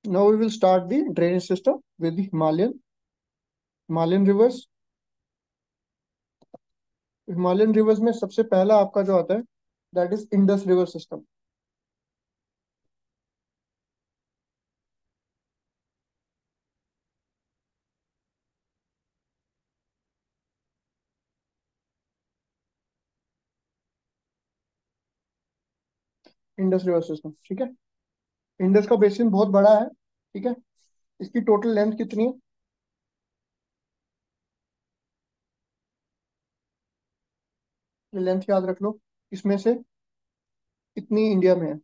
Now we will start the drainage system with the Himalayan rivers. Himalayan reverse में सबसे पहला आपका जो आता है that is Indus river system. Indus river system, ठीक है. इंडस का बेसिन बहुत बड़ा है, ठीक है. इसकी टोटल लेंथ कितनी है? लेंथ याद रख लो. इसमें से कितनी इंडिया में है?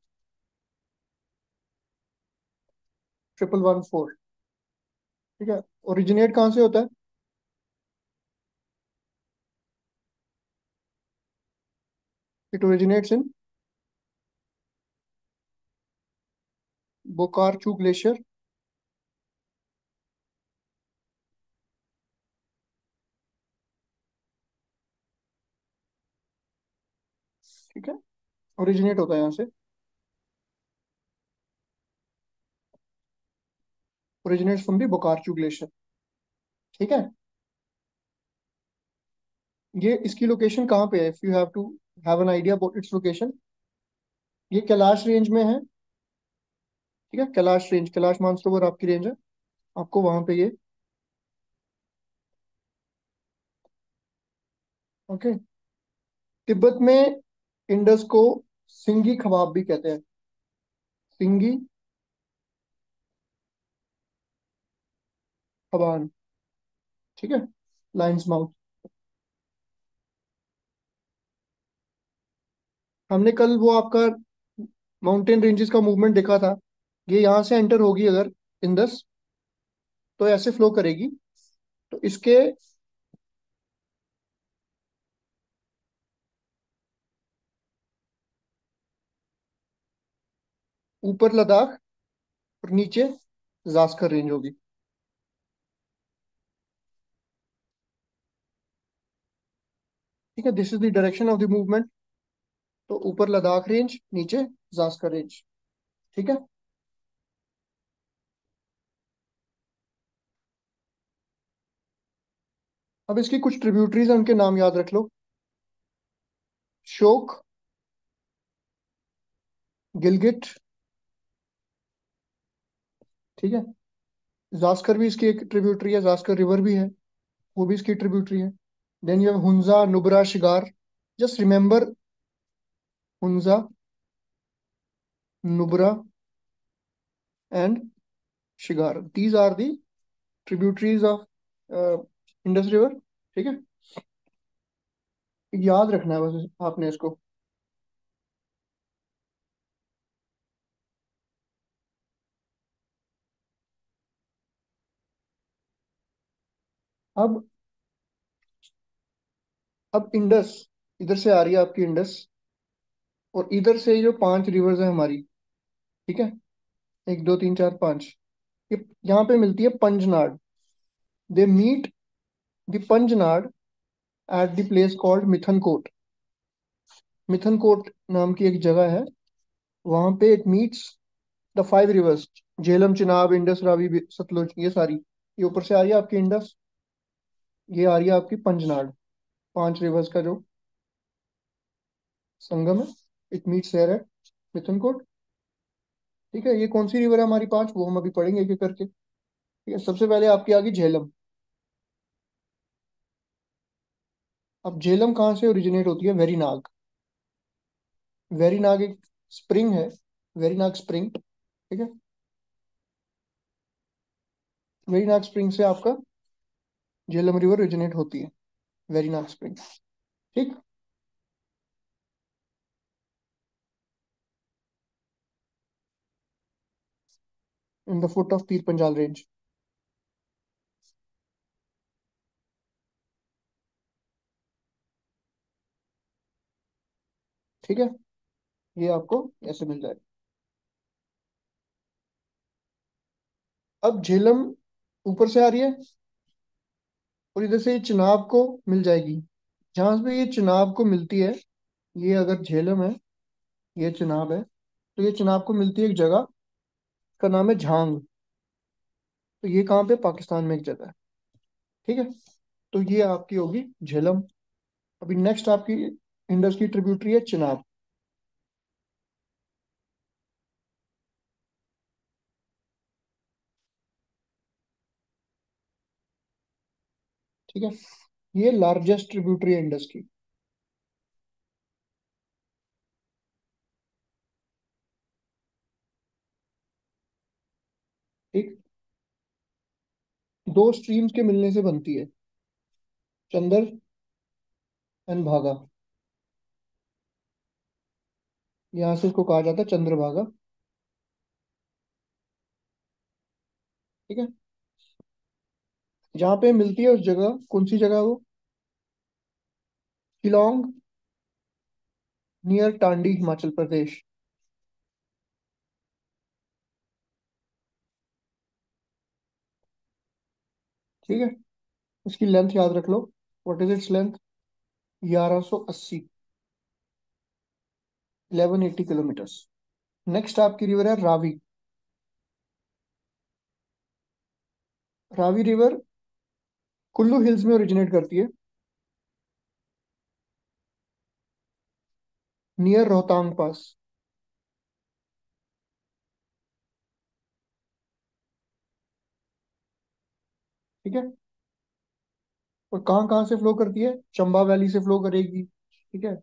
1114. ठीक है. ओरिजिनेट कहाँ से होता है? It originates in Bokarchu glacier. ठीक है. ओरिजिनेट होता है यहाँ से. Originates from the Bokarchu glacier. ठीक है. ये इसकी लोकेशन कहाँ पे है? If you have to have an idea about its location, ये कैलाश रेंज में है. ठीक है. कैलाश रेंज, कैलाश मानसरोवर आपकी रेंज है. आपको वहां पे ये. ओके. तिब्बत में इंडस को सिंगी खवाब भी कहते हैं. सिंगी खवान. ठीक है. Lines mouth. हमने कल वो आपका माउंटेन रेंजेस का मूवमेंट देखा था. ये यहाँ से एंटर होगी अगर इंडस, तो ऐसे फ्लो करेगी. तो इसके ऊपर लद्दाख और नीचे जास्कर रेंज होगी. ठीक है. This is the direction of the movement. तो ऊपर लद्दाख रेंज, नीचे जास्कर रेंज. ठीक है. अब इसकी कुछ ट्रिब्यूटरीज हैं, उनके नाम याद रख लो. शोक, गिलगिट. ठीक है. जास्कर भी इसकी एक ट्रिब्यूटरी है, जास्कर रिवर भी है, वो भी इसकी ट्रिब्यूटरी है. Then you have Hunza, Nubra, Shigar. Just remember Hunza, Nubra and Shigar. These are the tributaries of Indus river. ठीक है. याद रखना है बस आपने इसको. अब इंडस इधर से आ रही है आपकी इंडस, और इधर से जो 5 रिवर्स है हमारी. ठीक है. 1 2 3 4 5. ये यहाँ पे मिलती है Panjnad. They meet the Panjnad at the place called Mithankot. Mithankot नाम की एक जगह है. वहां पे it meets the 5 rivers. Jhelum, Chenab, Indus, Ravi, Sutlej, ये सारी. ये ऊपर से आ रही है आपकी इंडस, ये आ रही है आपकी पंजनाड. 5 रिवर्स का जो संगम है, इट मीट्स हेयर एट मिथनकोट. ठीक है. ये कौन सी रिवर है हमारी 5, वो हम अभी पढ़ेंगे एक एक करके. ठीक है. सबसे पहले आपकी आ गई झेलम. अब झेलम कहाँ से ओरिजिनेट होती है? वेरीनाग. वेरीनाग एक स्प्रिंग है, वेरीनाग स्प्रिंग. ठीक है. वेरीनाग स्प्रिंग से आपका झेलम रिवर ओरिजिनेट होती है. वेरीनाग स्प्रिंग. ठीक. In the foot of Pir Panjal range. ठीक है. ये आपको ऐसे मिल जाएगा. अब झेलम ऊपर से आ रही है, और इधर से ये चिनाब को मिल जाएगी. जहां पे ये चिनाब को मिलती है, ये अगर झेलम है, ये चिनाब है, तो ये चिनाब को मिलती है एक जगह का नाम है झांग. तो ये कहाँ पे, पाकिस्तान में एक जगह है। ठीक है, तो ये आपकी होगी झेलम। अभी नेक्स्ट आपकी इंडस की ट्रिब्यूटरी है चिनाब। ठीक है, ये लार्जेस्ट ट्रिब्यूटरी है इंडस की। ठीक, दो स्ट्रीम्स के मिलने से बनती है, चंदर एंड भागा। यहाँ से इसको कहा जाता है चंद्रभागा। ठीक है, जहाँ पे मिलती है उस जगह, कौन सी जगह है वो, शिलोंग, नियर टांडी, हिमाचल प्रदेश। ठीक है, इसकी लेंथ याद रख लो। What is its length, 1180, 1180 kilometres. Next आपकी रिवर है रावी। रावी रिवर कुल्लू हिल्स में ओरिजिनेट करती है, नियर रोहतांग पास। ठीक है, और कहाँ कहाँ से फ्लो करती है, चंबा वैली से फ्लो करेगी। ठीक है,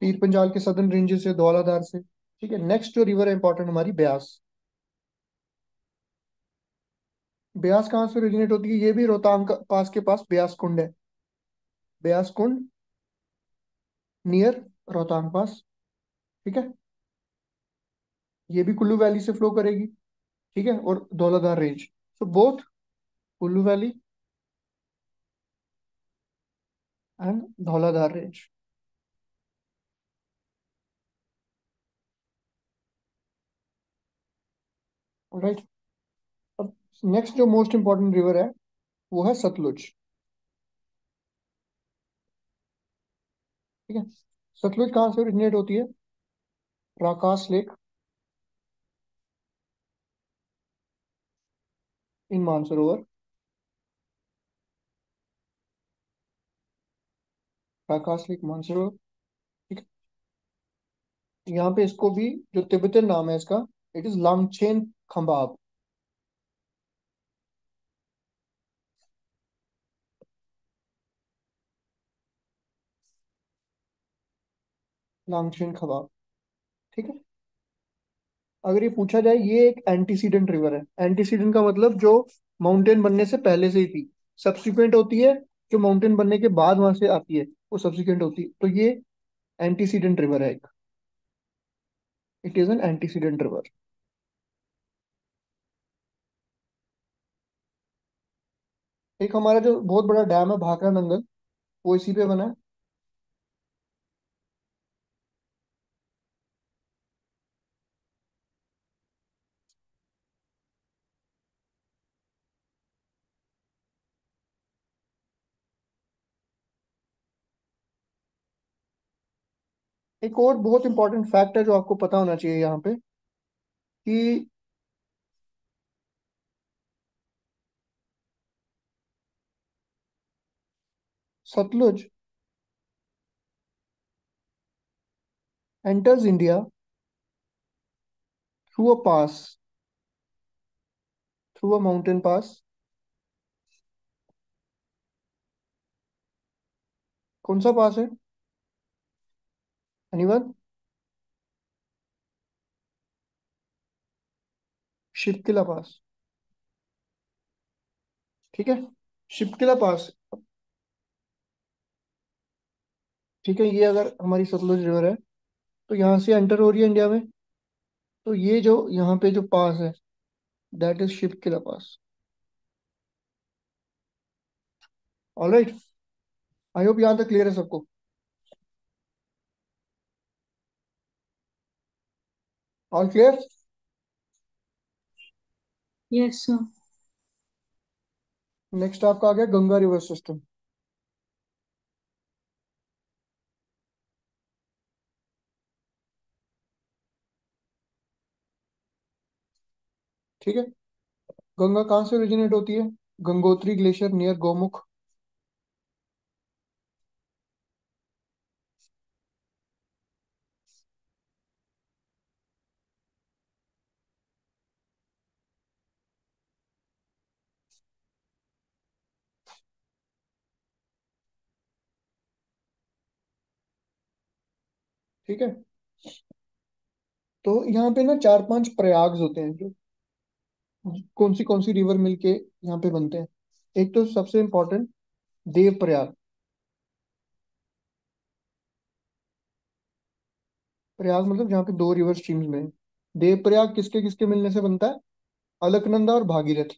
पीर पंजाल के सदर्न रेंजेस से, धौलाधार से। ठीक है, नेक्स्ट जो रिवर है इंपॉर्टेंट हमारी, ब्यास। ब्यास कहाँ से ओरिजिनेट होती है, ये भी रोहतांग पास के पास ब्यास कुंड है। ब्यास कुंड, नियर रोहतांग पास। ठीक है, ये भी कुल्लू वैली से फ्लो करेगी। ठीक है, और Dhauladhar range, so both Kullu valley and Dhauladhar range. Right, अब नेक्स्ट जो मोस्ट इंपॉर्टेंट रिवर है वो है सतलुज। ठीक है, सतलुज कहाँ से ओरिजिनेट होती है, Rakas lake in Mansarovar. Rakas lake Mansarovar. ठीक है, यहाँ पे इसको भी, जो तिब्बतन नाम है इसका, इट इज लांगचेन खंबाब। लांगचेन खंबाब। ठीक है, अगर ये पूछा जाए, ये एक एंटीसीडेंट रिवर है। एंटीसीडेंट का मतलब जो माउंटेन बनने से पहले से ही थी, सब्सिक्वेंट होती है जो माउंटेन बनने के बाद वहां से आती है, वो सब्सिक्वेंट होती है। तो ये एंटीसीडेंट रिवर है एक, it is an antecedent river. एक हमारा जो बहुत बड़ा डैम है भाखड़ा नंगल, वो इसी पे बना है। एक और बहुत इंपॉर्टेंट फैक्ट है जो आपको पता होना चाहिए यहाँ पे, कि Sutlej enters India through a pass, through a mountain pass. कौन सा पास है, एनीवन, शिपकिला पास। ठीक है, शिपकिला पास। ठीक है, ये अगर हमारी सतलुज रिवर है, तो यहाँ से एंटर हो रही है इंडिया में, तो ये जो यहाँ पे जो पास है, that is Shipki La pass. Alright, I hope यहाँ तक क्लियर है सबको। All clear. Yes, sir. Next आपका आ गया गंगा रिवर सिस्टम। ठीक है, गंगा कहाँ से ओरिजिनेट होती है? Gangotri glacier near Gaumukh. ठीक है। तो यहाँ पे ना चार पांच प्रयाग्स होते हैं, जो कौन सी रिवर मिलके यहाँ पे बनते हैं। एक तो सबसे इम्पोर्टेंट देव प्रयाग। प्रयाग मतलब जहाँ पे दो रिवर स्ट्रीम्स में। देव प्रयाग किसके किसके मिलने से बनता है? अलकनंदा और भागीरथ।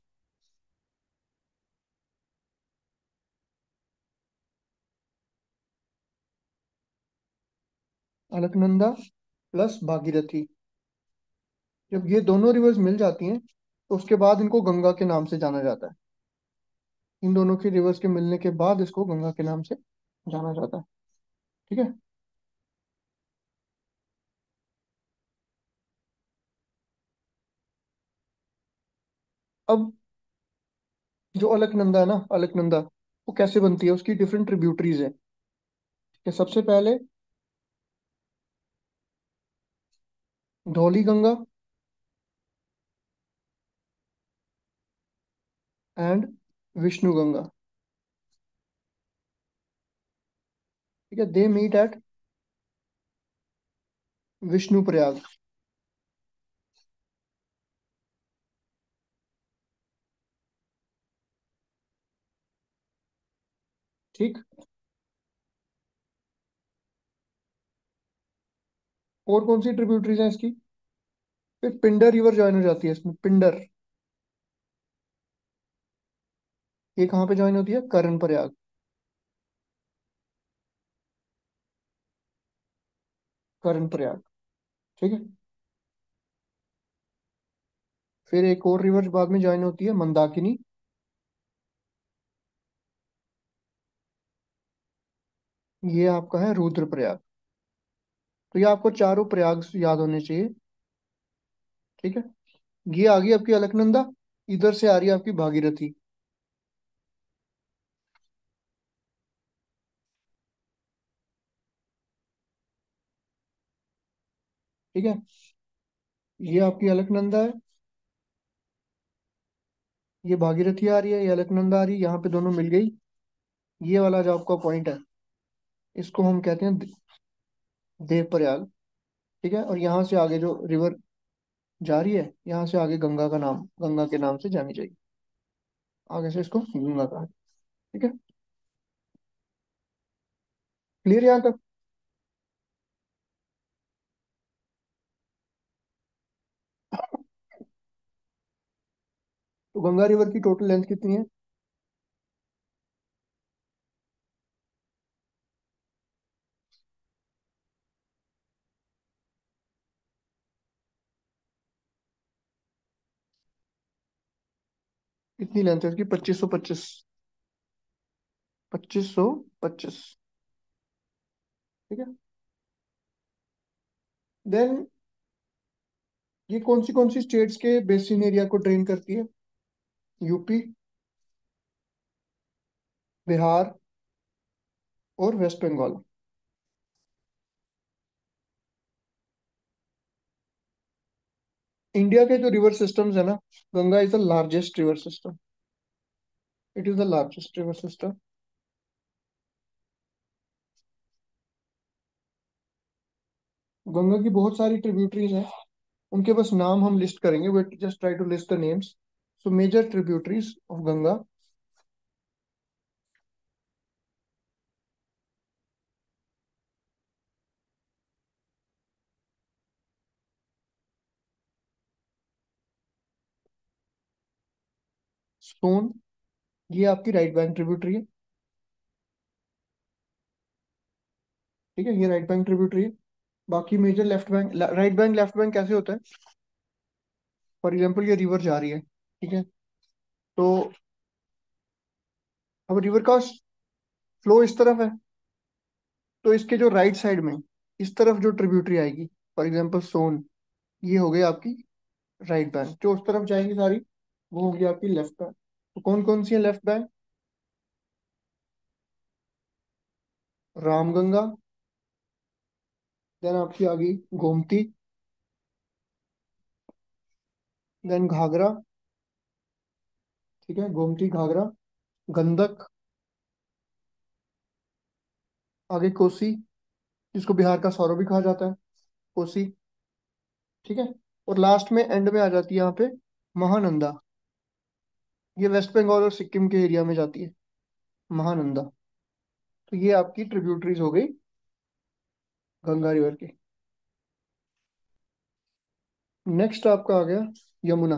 अलकनंदा प्लस भागीरथी। जब ये दोनों रिवर्स मिल जाती हैं तो उसके बाद इनको गंगा के नाम से जाना जाता है। इन दोनों के रिवर्स के मिलने के बाद इसको गंगा के नाम से जाना जाता है। ठीक है। अब जो अलकनंदा है ना, अलकनंदा वो कैसे बनती है, उसकी डिफरेंट ट्रिब्यूटरीज है। कि सबसे पहले धौली गंगा एंड विष्णु गंगा। ठीक है, they meet at Vishnu Prayag. ठीक। और कौन सी ट्रिब्यूटरीज हैं इसकी? फिर पिंडर रिवर ज्वाइन हो जाती है इसमें, पिंडर। ये कहाँ पे ज्वाइन होती है? कर्ण प्रयाग। कर्ण प्रयाग। ठीक है। फिर एक और रिवर बाद में ज्वाइन होती है, मंदाकिनी। ये आपका है रुद्रप्रयाग। तो ये आपको चारों प्रयाग याद होने चाहिए। ठीक है। ये आ गई आपकी अलकनंदा। इधर से आ रही है आपकी भागीरथी। ठीक है। ये आपकी अलकनंदा है। ये भागीरथी आ रही है, ये अलकनंदा आ रही है, यहाँ पे दोनों मिल गई। ये वाला जो आपका पॉइंट है, इसको हम कहते हैं देव प्रयाग। ठीक है। और यहाँ से आगे जो रिवर जा रही है, यहाँ से आगे गंगा का नाम, गंगा के नाम से जानी चाहिए। आगे से इसको गंगा का। ठीक है। क्लियर यहाँ तक? तो गंगा रिवर की टोटल लेंथ कितनी है? कितनी लेंथ है उसकी? 2525। 2525। ठीक है। देन ये कौन सी स्टेट्स के बेसिन एरिया को ड्रेन करती है? यूपी, बिहार और वेस्ट बंगाल। इंडिया के जो रिवर सिस्टम्स है ना, Ganga is the largest river system. It is the largest river system. Ganga की बहुत सारी ट्रिब्यूटरीज हैं। उनके बस नाम हम लिस्ट करेंगे, but just try to list the names. So major tributaries of Ganga. Son, ये आपकी राइट बैंक ट्रिब्यूटरी है। ठीक है, ये राइट बैंक ट्रिब्यूटरी है। बाकी major left bank, right bank left bank कैसे होता है? फॉर एग्जाम्पल ये रिवर जा रही है, ठीक है। तो अब रिवर का फ्लो इस तरफ है, तो इसके जो राइट साइड में इस तरफ जो ट्रिब्यूटरी आएगी, फॉर एग्जाम्पल सोन, ये हो गई आपकी राइट बैंक। जो उस तरफ जाएंगी सारी, वो होगी आपकी लेफ्ट बैंक। तो कौन कौन सी है लेफ्ट बैंक? रामगंगा, देन आपकी आ गई गोमती, देन घाघरा, ठीक है, गोमती घाघरा, गंडक, आगे कोसी, जिसको बिहार का सौरव भी कहा जाता है, कोसी, ठीक है। और लास्ट में एंड में आ जाती है यहाँ पे महानंदा। ये वेस्ट बंगाल और सिक्किम के एरिया में जाती है, महानंदा। तो ये आपकी ट्रिब्यूटरीज हो गई गंगा रिवर की। नेक्स्ट आपका आ गया यमुना।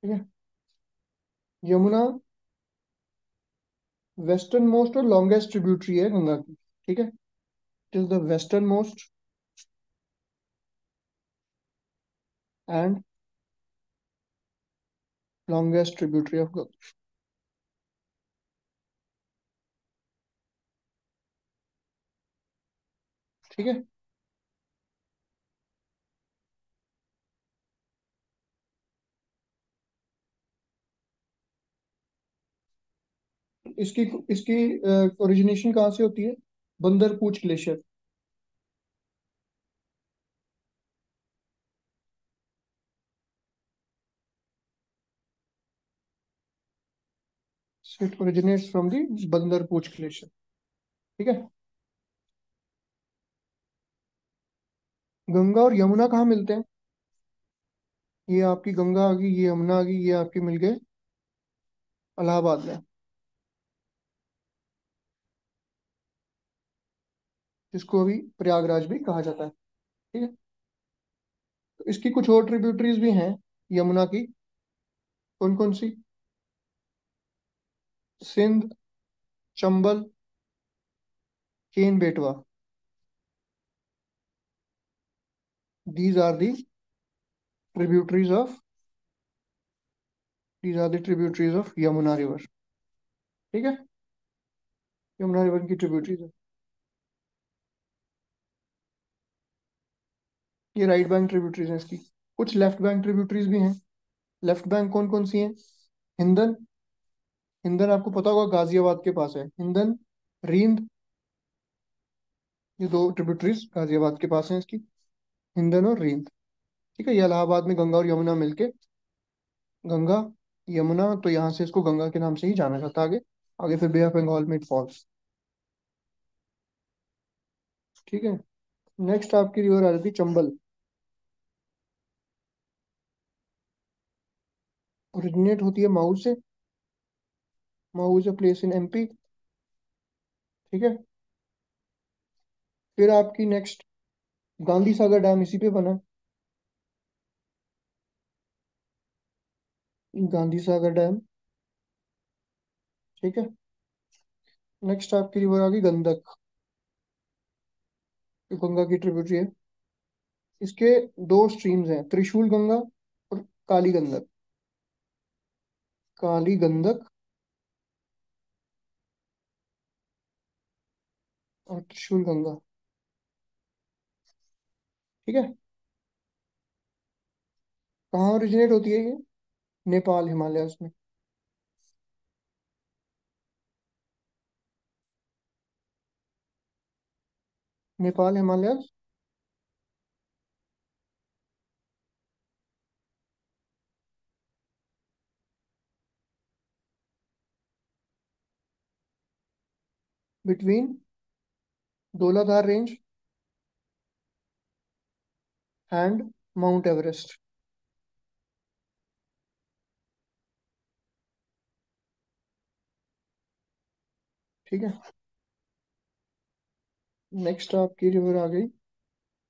ठीक है, यमुना वेस्टर्न मोस्ट और लॉन्गेस्ट ट्रिब्यूटरी है गंगा की। ठीक है, it is the western most and longest tributary of Ganga. ठीक है, इसकी इसकी ओरिजिनेशन कहाँ से होती है? Bandarpunch glacier. It originates from the Bandarpunch glacier. ठीक है, गंगा और यमुना कहाँ मिलते हैं? ये आपकी गंगा आ गई, ये यमुना आ गई, ये आपके मिल गए इलाहाबाद में, जिसको अभी प्रयागराज भी कहा जाता है। ठीक है, तो इसकी कुछ और ट्रिब्यूटरीज भी हैं यमुना की। कौन कौन सी? Sindh, Chambal, Ken Betwa. These are the tributaries of these are the tributaries of Yamuna river. ठीक है, यमुना रिवर की ट्रिब्यूटरीज है। ये राइट बैंक ट्रिब्यूटरीज हैं इसकी। कुछ लेफ्ट बैंक ट्रिब्यूटरीज भी हैं। लेफ्ट बैंक कौन कौन सी हैं? हिंदन, हिंदन आपको पता होगा गाजियाबाद के पास है, हिंदन, रींद, ये दो ट्रिब्यूटरीज गाजियाबाद के पास हैं इसकी, हिंदन और रींद। ठीक है, ये इलाहाबाद में गंगा और यमुना मिलके गंगा यमुना, तो यहाँ से इसको गंगा के नाम से ही जाना जाता है आगे। आगे फिर बे ऑफ बंगाल में इट फॉल्स। ठीक है, नेक्स्ट आपकी रिवर आ जाती है चंबल। ओरिजिनेट होती है माऊ से। माऊ is a place in MP. ठीक है, फिर आपकी नेक्स्ट गांधी सागर डैम इसी पे बना है, गांधी सागर डैम। ठीक है, नेक्स्ट आपकी रिवर आ गई गंडक, जो गंगा की ट्रिब्यूटरी है। इसके दो स्ट्रीम्स हैं, त्रिशूल गंगा और काली गंडक। काली गंडक और त्रिशूल गंगा। ठीक है, कहाँ ओरिजिनेट होती है ये? नेपाल हिमालयस में। Nepal Himalayas between Dhauladhar range and mount Everest. ठीक है, नेक्स्ट आपकी रिवर आ गई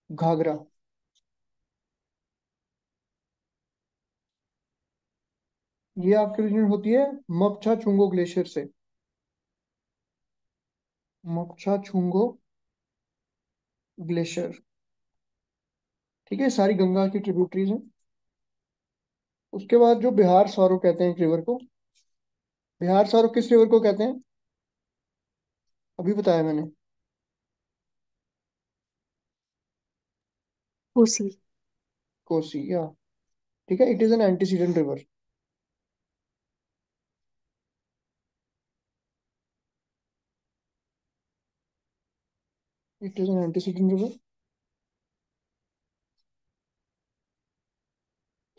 घाघरा। ये आपकी ओरिजिन होती है मपछा छुंगो ग्लेशियर से। मपछा छुंगो ग्लेशियर। ठीक है, सारी गंगा की ट्रिब्यूटरीज हैं। उसके बाद जो बिहार सौरो कहते हैं एक रिवर को, बिहार सौरो किस रिवर को कहते हैं? अभी बताया मैंने। कोसी। कोसी, या ठीक है, it is an antecedent river. It is an antecedent river.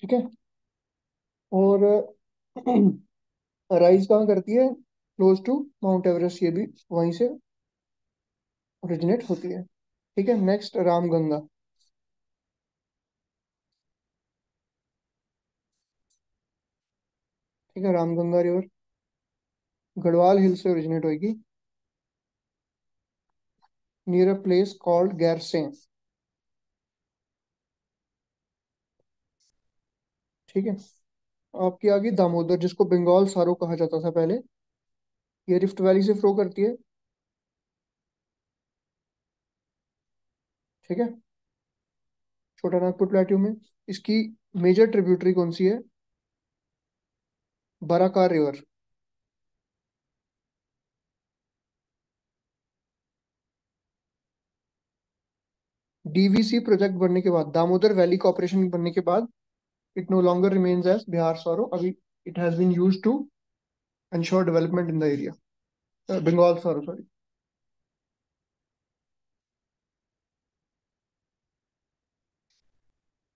ठीक है। और राइज कहाँ करती है? क्लोज टू माउंट एवरेस्ट, ये भी वहीं से ओरिजिनेट होती है। ठीक है, नेक्स्ट रामगंगा। ठीक है, रामगंगा रिवर गढ़वाल हिल से ओरिजिनेट होगी, near a place called Gairsain. ठीक है। आपकी आ गई दामोदर, जिसको बंगाल सारो कहा जाता था पहले। ये रिफ्ट वैली से फ्लो करती है। ठीक है, छोटा नागपुर प्लेट्यू में। इसकी मेजर ट्रिब्यूटरी कौन सी है? बराकार रिवर। डीवीसी प्रोजेक्ट बनने के बाद, दामोदर वैली कॉर्पोरेशन बनने के बाद, it no longer remains as Bihar sorrow. अभी it has been used to ensure development in the area, Bengal sorrow, sorry.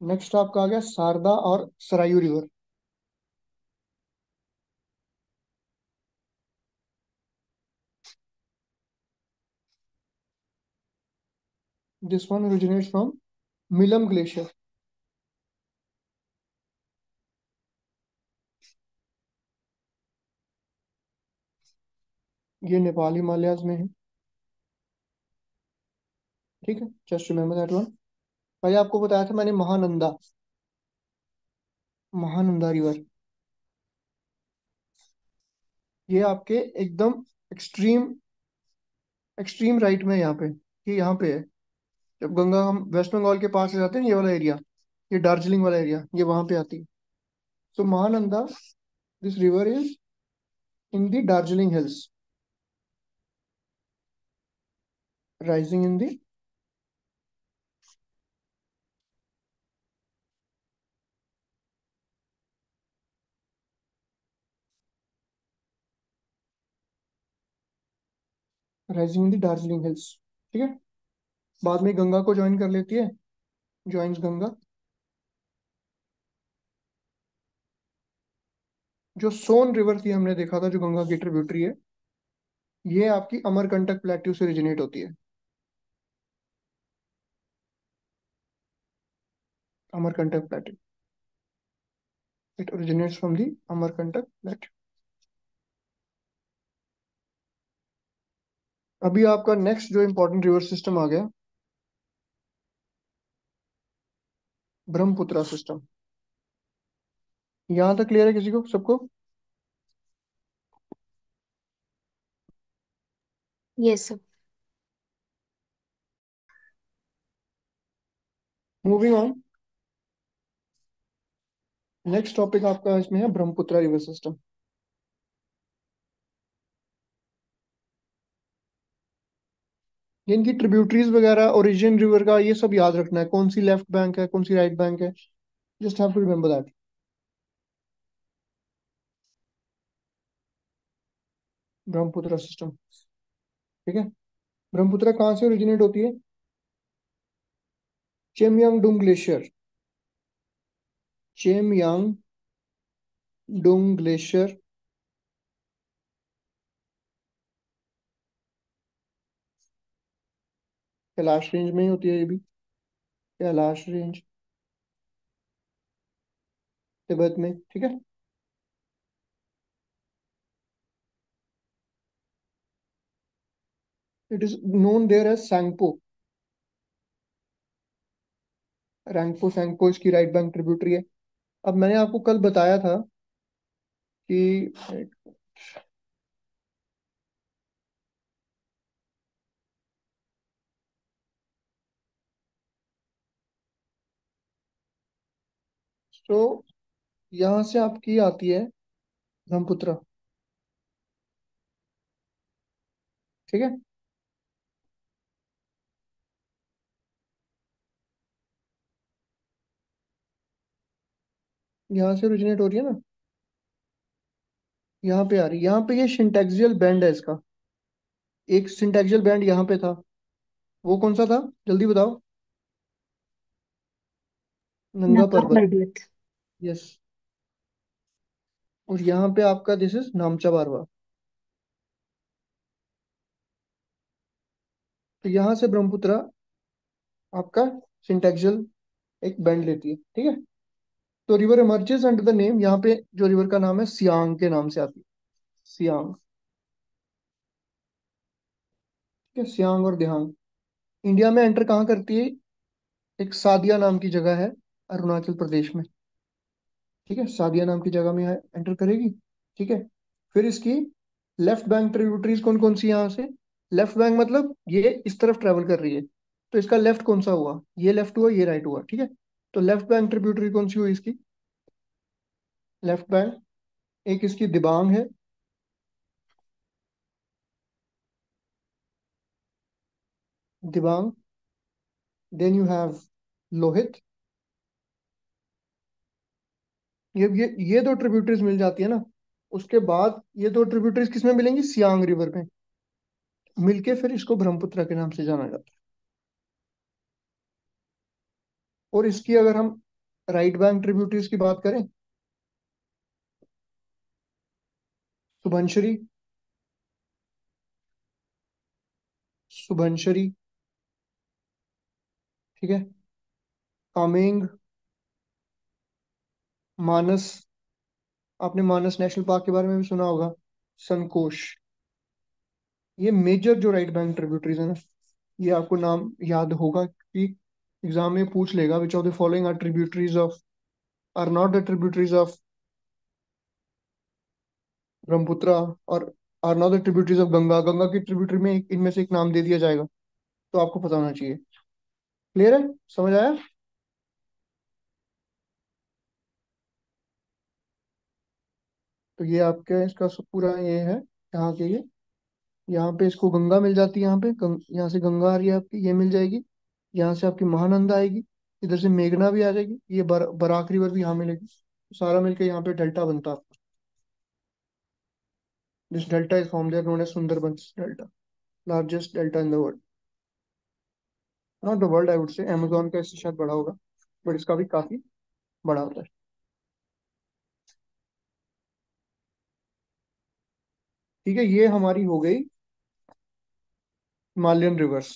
Next आपका आ गया शारदा और Saryu river. This one originates from Milam glacier. ये नेपाल हिमालयाज में है। ठीक है, जस्ट रिमेम्बर दैट वन। भाई आपको बताया था मैंने महानंदा, महानंदा रिवर। ये आपके एकदम एक्सट्रीम एक्सट्रीम राइट में है यहाँ पे। ये यहाँ पे है, जब गंगा हम वेस्ट बंगाल के पास से जाते हैं, ये वाला एरिया, ये दार्जिलिंग वाला एरिया, ये वहां पे आती है। तो Mahananda, this river is in the Darjeeling hills, rising in the rising in the Darjeeling hills. ठीक है, बाद में गंगा को ज्वाइन कर लेती है, ज्वाइंस गंगा। जो सोन रिवर थी, हमने देखा था, जो गंगा की ट्रिब्यूटरी है, ये आपकी अमरकंटक प्लेट्यू से ओरिजिनेट होती है। Amarkantak plateau, it originates from the Amarkantak plateau. अभी आपका नेक्स्ट जो इंपॉर्टेंट रिवर सिस्टम आ गया, ब्रह्मपुत्र सिस्टम। यहाँ तक क्लियर है किसी को, सबको? Yes sir. Moving on, next topic आपका इसमें है ब्रह्मपुत्र रिवर सिस्टम। इनकी ट्रिब्यूटरीज वगैरह, ओरिजिन रिवर का, ये सब याद रखना है, कौन सी लेफ्ट बैंक है, कौन सी राइट बैंक है। Just have to remember that. Brahmaputra system. ठीक है, ब्रह्मपुत्र कहाँ से ओरिजिनेट होती है? Chemayungdung glacier, Chemayungdung glacier, Kailash range में ही होती है ये भी, कैलाश रेंज, तिब्बत में। ठीक है, it is known there as Tsangpo, Rangpo Tsangpo इसकी राइट बैंक ट्रिब्यूटरी है। अब मैंने आपको कल बताया था कि, तो यहाँ से आपकी आती है ब्रह्मपुत्र। ठीक है, यहाँ से ओरिजिनेट हो रही है ना, यहाँ पे आ रही है, यहाँ पे ये सिंटैक्सियल बैंड है इसका। एक सिंटैक्सियल बैंड यहाँ पे था, वो कौन सा था, जल्दी बताओ। नंगा नंगा पर्वत। पर्वत। यस। और यहाँ पे आपका दिस इज नामचा बारवा। तो यहाँ से ब्रह्मपुत्र आपका सिंटैक्सियल एक बैंड लेती है, ठीक है। तो river emerges under the name, यहाँ पे जो रिवर का नाम है सियांग के नाम से आती है। सियांग। ठीक है, सियांग और दिहांग। इंडिया में एंटर कहाँ करती है, एक सादिया नाम की जगह है अरुणाचल प्रदेश में। ठीक है, सादिया नाम की जगह में एंटर करेगी। ठीक है। फिर इसकी लेफ्ट बैंक ट्रिब्यूटरीज कौन कौन सी यहाँ से, लेफ्ट बैंक मतलब ये इस तरफ ट्रेवल कर रही है, तो इसका लेफ्ट कौन सा हुआ, ये लेफ्ट हुआ ये राइट हुआ, ठीक है। तो लेफ्ट बैंक ट्रिब्यूटरी कौन सी हुई इसकी, लेफ्ट बैंक, एक इसकी दिबांग है। Dibang. Then you have Lohit. ये दो ट्रिब्यूटरीज मिल जाती है ना, उसके बाद ये दो ट्रिब्यूटरीज किसमें मिलेंगी, सियांग रिवर में मिलके फिर इसको ब्रह्मपुत्र के नाम से जाना जाता है। और इसकी अगर हम राइट बैंक ट्रिब्यूटरीज की बात करें, सुबनश्री। सुबनश्री। ठीक है। कामेंग। मानस। आपने मानस नेशनल पार्क के बारे में भी सुना होगा। संकोश। ये मेजर जो राइट बैंक ट्रिब्यूटरीज है ना, ये आपको नाम याद होगा कि एग्जाम में पूछ लेगा, which of the following are tributaries of, are not the tributaries of Brahmaputra, और are not the tributaries of Ganga. Ganga की ट्रिब्यूटरी में इनमें से एक नाम दे दिया जाएगा, तो आपको पता होना चाहिए। क्लियर है, समझ आया। तो ये आपके इसका पूरा ये है, यहाँ के ये, यहाँ पे इसको गंगा मिल जाती है, यहाँ पे यहाँ से गंगा आ रही है आपकी, ये मिल जाएगी। यहाँ से आपकी महानंदा आएगी, इधर से मेघना भी आ जाएगी, ये बराक रिवर भी यहाँ मिलेगी। सारा मिलके यहाँ पे डेल्टा बनता है। This delta is form there known as Sundarbans delta, largest delta in the world. Not the world, I would say Amazon का इससे शायद बड़ा होगा, बट इसका भी काफी बड़ा होता है। ठीक है, ये हमारी हो गई हिमालयन रिवर्स।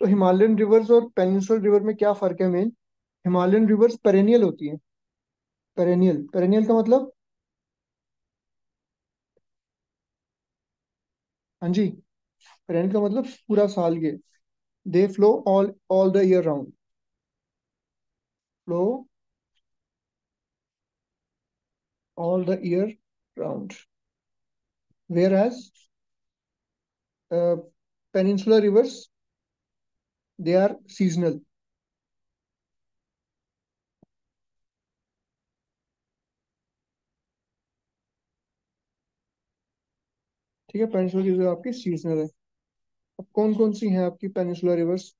तो हिमालयन रिवर्स और पेनिनसुलर रिवर में क्या फर्क है मेन, हिमालयन रिवर्स पेरेनियल होती है। पेरेनियल, पेरेनियल का मतलब, हाँ जी, पेरेनियल का मतलब पूरा साल के, they flow all the year round, flow all the year round, where as peninsular rivers they are seasonal. ठीक है, पेनिनसुलर रिवर आपकी सीजनल है। अब कौन कौन सी हैं आपकी पेनिनसुलर रिवर्स,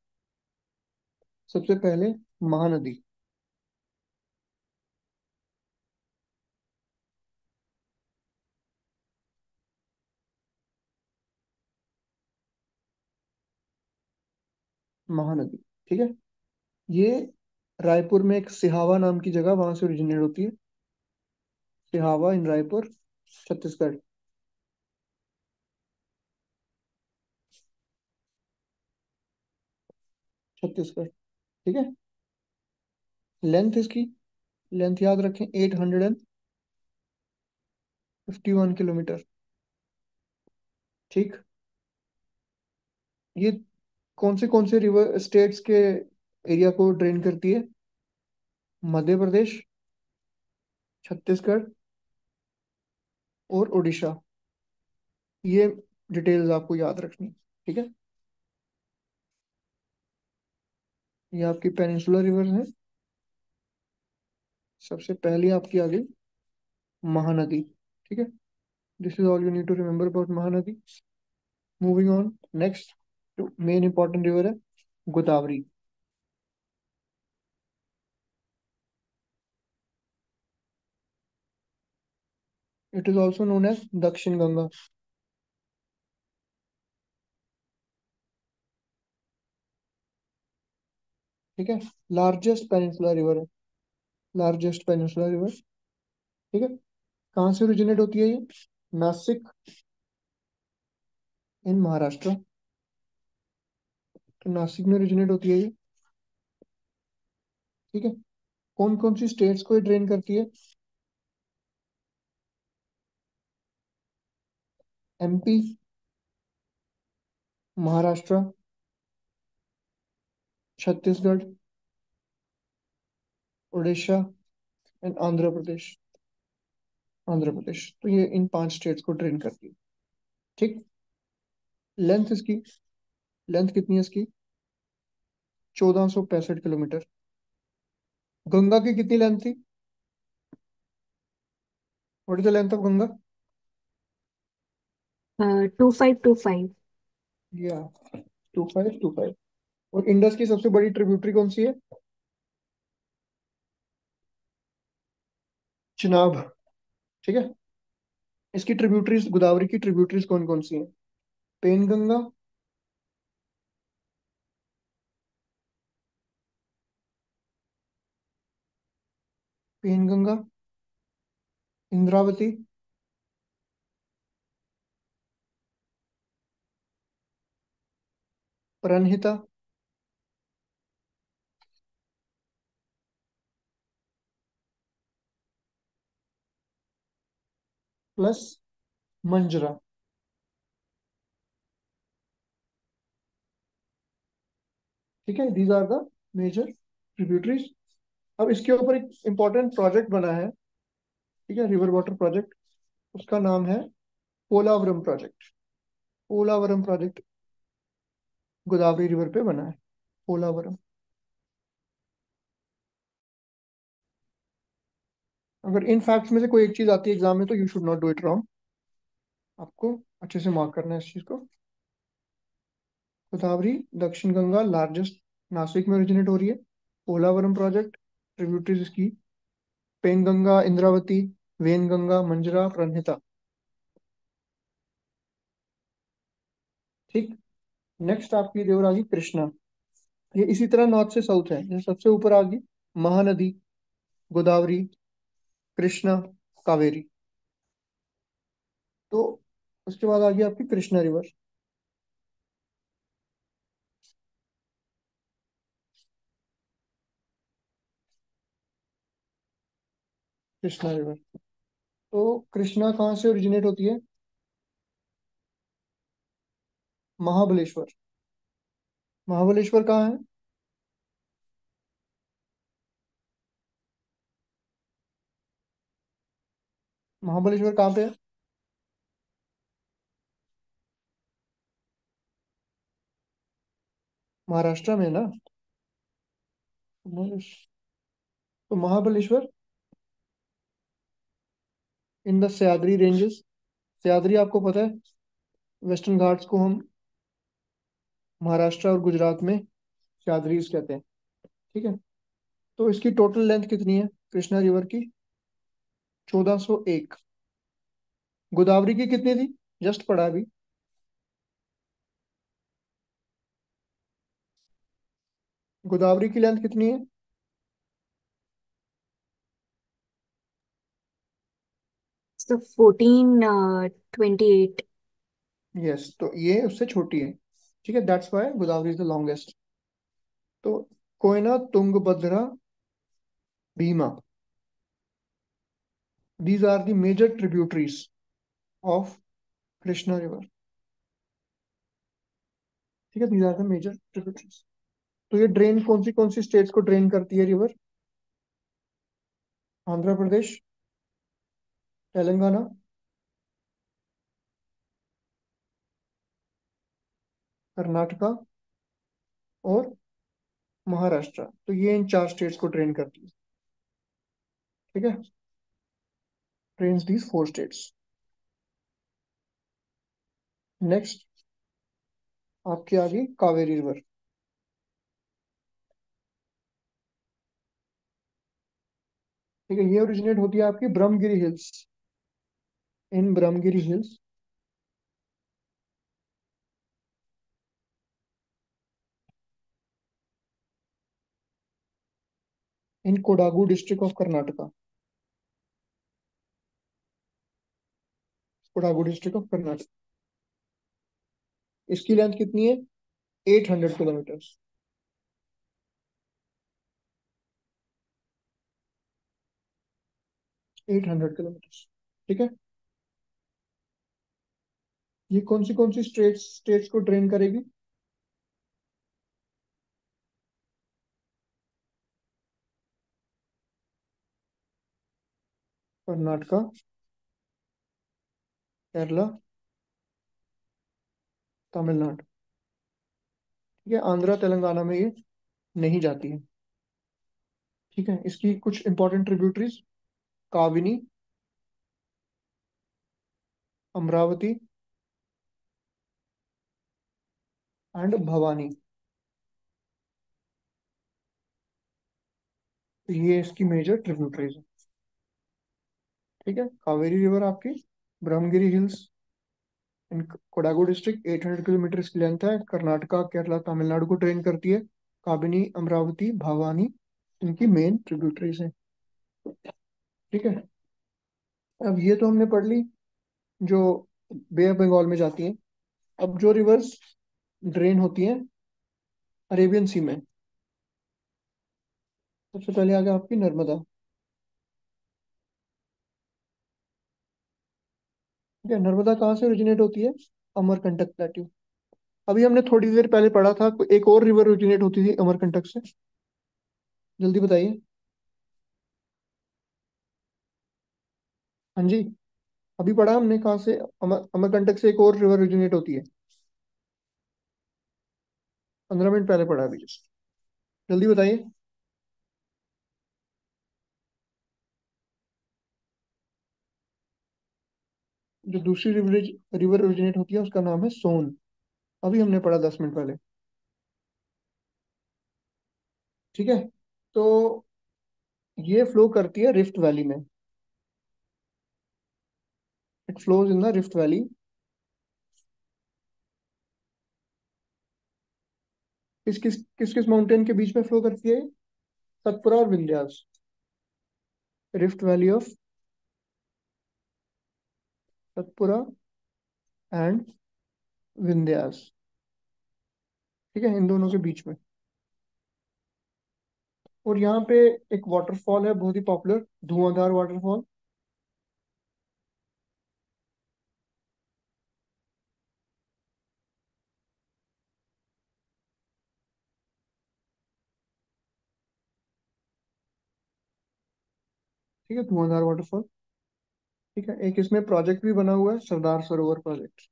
सबसे पहले महानदी। महानदी, ठीक है। ये रायपुर में एक सिहावा नाम की जगह, वहां से ओरिजिनेट होती है। सिहावा इन रायपुर, छत्तीसगढ़। छत्तीसगढ़, ठीक है। लेंथ इसकी, लेंथ याद रखें, 851 किलोमीटर। ठीक। ये कौन से रिवर स्टेट्स के एरिया को ड्रेन करती है, मध्य प्रदेश, छत्तीसगढ़ और उड़ीसा। ये डिटेल्स आपको याद रखनी है, ठीक है। ये आपकी पेनिनसुलर रिवर है। सबसे पहली आपकी आ गई महानदी, ठीक है। This is all you need to remember about Mahanadi. Moving on next, जो मेन इंपॉर्टेंट रिवर है, Godavari. It is also known as Dakshin Ganga. ठीक है, लार्जेस्ट पेनिनसुलर रिवर है, लार्जेस्ट पेनिनसुलर रिवर। ठीक है, कहाँ से ओरिजिनेट होती है ये? नासिक, इन महाराष्ट्र। तो नासिक में ओरिजिनेट होती है ये। ठीक है, कौन कौन सी स्टेट्स को ये ड्रेन करती है? MP, Maharashtra, Chhattisgarh, Orissa and Andhra Pradesh. आंध्र प्रदेश, तो ये इन 5 स्टेट्स को ड्रेन करती है। ठीक। लेंथ इसकी, लेंथ कितनी है इसकी? 1465 किलोमीटर। गंगा की कितनी लेंथ थी? What is the length of Ganga? 2525। या 2525। और इंडस की सबसे बड़ी ट्रिब्यूटरी कौन सी है? चिनाब। ठीक है, इसकी ट्रिब्यूटरीज, गोदावरी की ट्रिब्यूटरीज कौन कौन सी हैं? पेनगंगा, पेनगंगा, इंद्रावती, प्रणहिता, प्लस मंजरा। ठीक है, these are the major tributaries. अब इसके ऊपर एक इंपॉर्टेंट प्रोजेक्ट बना है, ठीक है, रिवर वाटर प्रोजेक्ट। उसका नाम है Polavaram project. Polavaram project Godavari river पे बना है, पोलावरम। अगर इन फैक्ट्स में से कोई एक चीज आती है एग्जाम में, तो you should not do it wrong. आपको अच्छे से मार्क करना है इस चीज को। गोदावरी, दक्षिण गंगा लार्जेस्ट, नासिक में ओरिजिनेट हो रही है। पोलावरम प्रोजेक्ट, ट्रिब्यूटरीज इसकी पेनगंगा, इंद्रावती, वेनगंगा, मंजरा, प्रणहिता। ठीक। नेक्स्ट आपकी रिवर आ गई कृष्णा। ये इसी तरह नॉर्थ से साउथ है। ये सबसे ऊपर आ गई महानदी, गोदावरी, कृष्णा, कावेरी। तो उसके बाद आ गई आपकी कृष्णा रिवर। कृष्णा रिवर, तो कृष्णा कहाँ से ओरिजिनेट होती है? महाबलेश्वर। महाबलेश्वर कहाँ है? महाबलेश्वर कहाँ पे है? महाराष्ट्र में ना। तो Mahabaleshwar in the Sahyadri ranges. Sahyadri आपको पता है, वेस्टर्न घाट्स को हम महाराष्ट्र और गुजरात में सह्याद्रीज कहते हैं। ठीक है, तो इसकी टोटल लेंथ कितनी है कृष्णा रिवर की? 1401। गोदावरी की कितनी थी? जस्ट पढ़ा अभी। गोदावरी की लेंथ कितनी है? So 1428। यस, तो ये उससे छोटी है। ठीक है, that's why Godavari is the longest. तो Koyna, Tungabhadra, Bhima, these are the major tributaries of Krishna river. ठीक है, these are the major tributaries. तो ये ड्रेन कौन सी स्टेट्स को ड्रेन करती है रिवर? आंध्र प्रदेश, तेलंगाना, कर्नाटका और महाराष्ट्र। तो ये इन 4 स्टेट्स को ड्रेन करती है। ठीक है, ड्रेन्स दीज 4 स्टेट्स। नेक्स्ट आपकी आ गई कावेरी रिवर। ठीक है, ये ओरिजिनेट होती है आपकी Brahmagiri hills. In Brahmagiri hills, in Kodagu district of Karnataka. Kodagu district of Karnataka. इसकी लेंथ कितनी है? 800 किलोमीटर। 800 किलोमीटर। ठीक है। ये कौन सी स्टेट्स स्टेट्स को ड्रेन करेगी? कर्नाटका, केरला, तमिलनाडु। ठीक है, आंध्रा तेलंगाना में ये नहीं जाती है। ठीक है, इसकी कुछ important tributaries: Kabini, Amaravati and Bhavani. तो ये इसकी मेजर ट्रिब्यूटरीज है। ठीक है, कावेरी रिवर आपकी ब्रह्मगिरी हिल्स इन कोडागु डिस्ट्रिक्ट 800 किलोमीटर की लेंथ है, कर्नाटका, केरला, तमिलनाडु को ड्रेन करती है। काबिनी, अमरावती, भवानी इनकी मेन ट्रिब्यूटरीज हैं। ठीक है, अब ये तो हमने पढ़ ली जो बे ऑफ बंगाल में जाती हैं। अब जो रिवर्स ड्रेन होती हैं अरेबियन सी में, सबसे पहले आ गया आपकी नर्मदा। ठीक है, नर्मदा कहाँ से ओरिजिनेट होती है? अमरकंटक प्लेट्यू। अभी हमने थोड़ी देर पहले पढ़ा था एक और रिवर ओरिजिनेट होती थी अमरकंटक से। जल्दी बताइए। हाँ जी, अभी पढ़ा हमने कहाँ से अमरकंटक से एक और रिवर ओरिजिनेट होती है। 15 मिनट पहले पढ़ा अभी जस्ट। जल्दी बताइए। जो दूसरी रिवर रिवर ओरिजिनेट होती है उसका नाम है सोन। अभी हमने पढ़ा 10 मिनट पहले। ठीक है, तो ये फ्लो करती है रिफ्ट वैली में। It flows in the rift valley. किस किस माउंटेन के बीच में फ्लो करती है? सतपुरा और Vindhyas. Rift valley of Satpura and Vindhyas. ठीक है, इन दोनों के बीच में। और यहाँ पे एक वाटरफॉल है बहुत ही पॉपुलर, धुआंधार वाटरफॉल। ठीक है, धुआंधार वाटरफॉल। ठीक है, एक इसमें प्रोजेक्ट भी बना हुआ है, Sardar Sarovar project.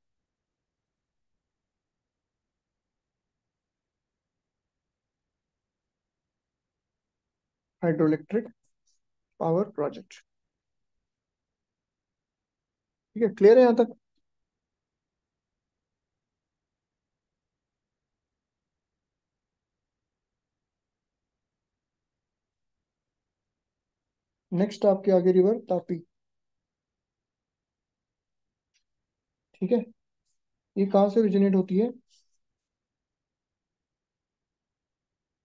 Hydroelectric power project. ठीक है, क्लियर है यहाँ तक? नेक्स्ट आपके आगे रिवर तापी। ठीक है, ये कहाँ से ओरिजिनेट होती है?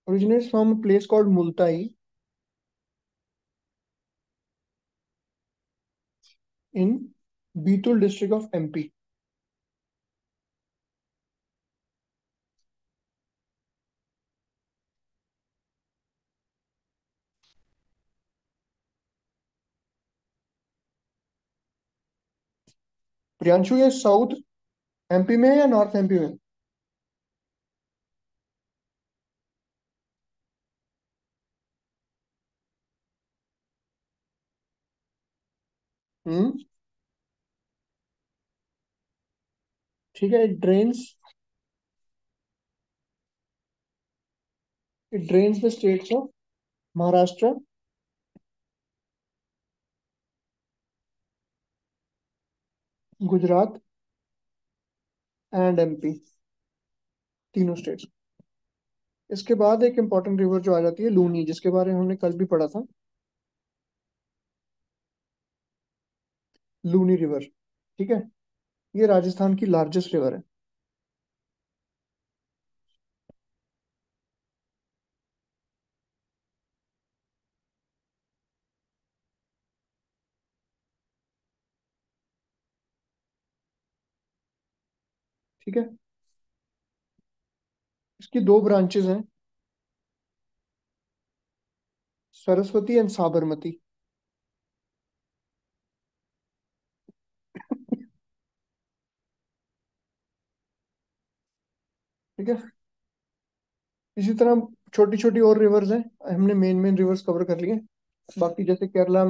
Originates from place called Multai in Betul district of MP. Priyanshu, ये साउथ एमपी में है या नॉर्थ एमपी में? हम्म। ठीक है, it drains the states of Maharashtra, Gujarat and MP, तीनों स्टेट्स। इसके बाद एक इंपॉर्टेंट रिवर जो आ जाती है लूनी, जिसके बारे में हमने कल भी पढ़ा था। लूनी रिवर। ठीक है। ये राजस्थान की लार्जेस्ट रिवर है। ठीक है। इसकी दो ब्रांचेस हैं, सरस्वती एंड साबरमती। ठीक है। इसी तरह छोटी छोटी और रिवर्स हैं। हमने मेन मेन रिवर्स कवर कर लिए। बाकी जैसे केरला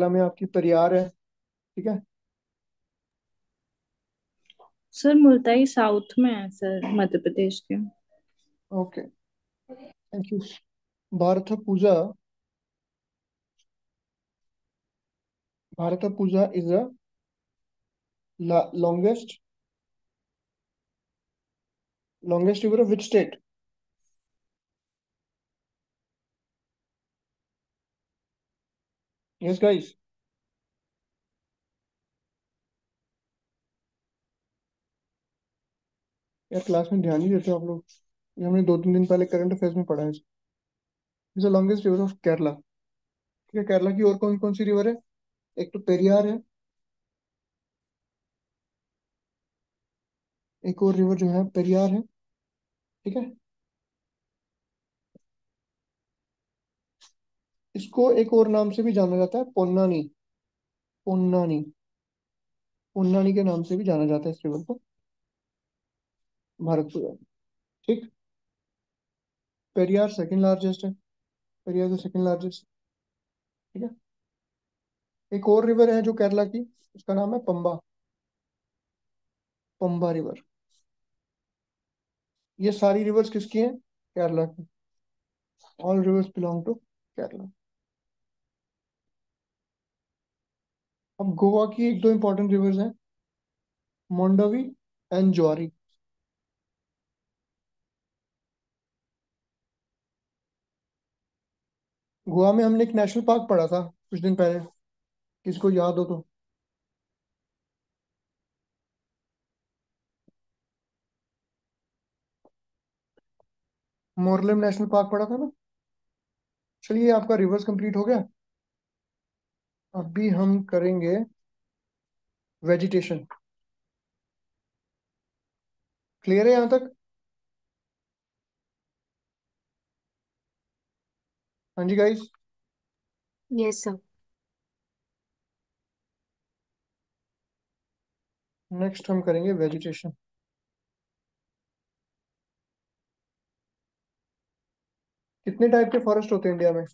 में आपकी परियार है। ठीक है। सर मुल्ताई साउथ में है सर, मध्य प्रदेश के। Okay, thank you. Bharathappuzha, Bharathappuzha is the longest longest river of which state? Yes guys। यार क्लास में ध्यान नहीं देते आप लोग। ये हमने 2-3 दिन पहले करंट अफेयर्स में पढ़ा है। Is the longest river of Kerala. ठीक है। केरला की और कौन कौन सी रिवर है? एक तो पेरियार है, एक और रिवर जो है पेरियार है। ठीक है। इसको एक और नाम से भी जाना जाता है, पोन्नानी। पोन्नानी, पोन्नानी के नाम से भी जाना जाता है इस रिवर को, भारतपुरा। ठीक। पेरियार सेकंड लार्जेस्ट है। Periyar the second largest. ठीक है। एक और रिवर है जो केरला की, उसका नाम है पंबा। पंबा रिवर। ये सारी रिवर्स किसकी हैं? केरला की। All rivers belong to Kerala. अब गोवा की एक दो इंपॉर्टेंट रिवर्स हैं, मोंडोवी एंड ज्वारी। गोवा में हमने एक नेशनल पार्क पढ़ा था कुछ दिन पहले, किसको याद हो तो। मोरलेम नेशनल पार्क पढ़ा था ना। चलिए, आपका रिवर्स कंप्लीट हो गया। अभी हम करेंगे वेजिटेशन। क्लियर है यहाँ तक? हाँ जी गाइस। Yes sir. नेक्स्ट हम करेंगे वेजिटेशन। कितने टाइप के फॉरेस्ट होते हैं इंडिया में?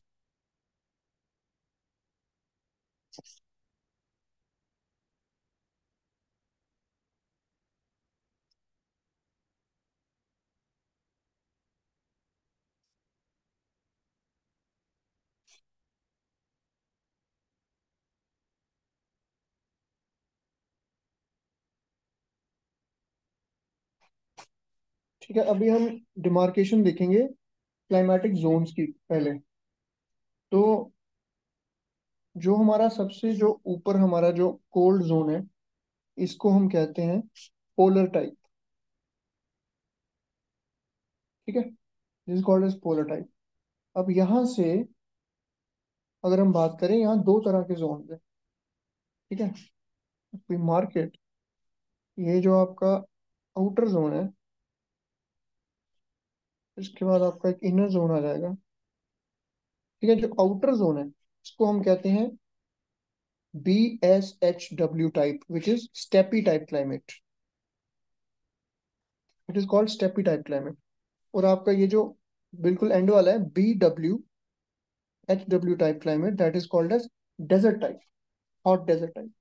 ठीक है। अभी हम डिमार्केशन देखेंगे क्लाइमेटिक जोन्स की पहले। तो जो हमारा सबसे जो ऊपर हमारा जो कोल्ड जोन है, इसको हम कहते हैं पोलर टाइप। ठीक है। This is called as polar type. अब यहाँ से अगर हम बात करें, यहाँ दो तरह के जोन है। ठीक है। कोई मार्केट, ये जो आपका आउटर जोन है, इसके बाद आपका एक इनर जोन आ जाएगा। ठीक है। जो आउटर जोन है, इसको हम कहते हैं BSHW type, which is steppe type climate. It is called steppe type climate. और आपका ये जो बिल्कुल एंड वाला है, BWHW type climate, that is called as desert type, hot desert type.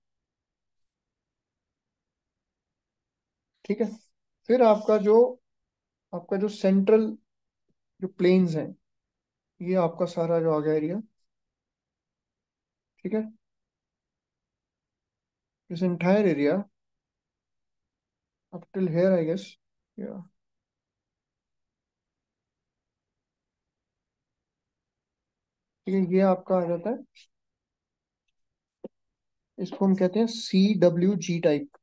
ठीक है। फिर आपका जो सेंट्रल जो प्लेन्स हैं, ये आपका सारा जो आ गया एरिया। ठीक है। This entire area up till here I guess. या ठीक है, ये आपका आ जाता है इसको हम कहते हैं CWG टाइप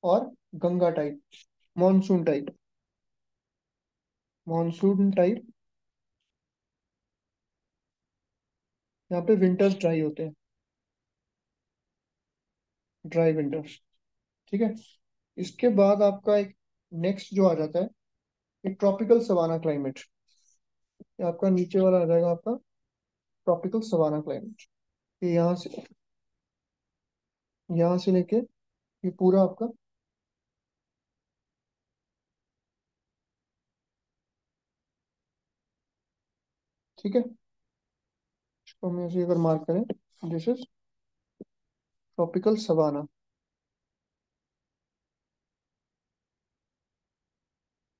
और Ganga type, monsoon type. Monsoon type, यहाँ पे विंटर्स ड्राई होते हैं, ड्राई विंटर्स। ठीक है। इसके बाद आपका एक नेक्स्ट जो आ जाता है, एक ट्रॉपिकल सवाना क्लाइमेट। ये आपका नीचे वाला आ जाएगा आपका ट्रॉपिकल सवाना क्लाइमेट। ये यहाँ से लेके ये पूरा आपका, ठीक है, इसको हम ऐसे अगर मार्क करें, this is tropical savanna,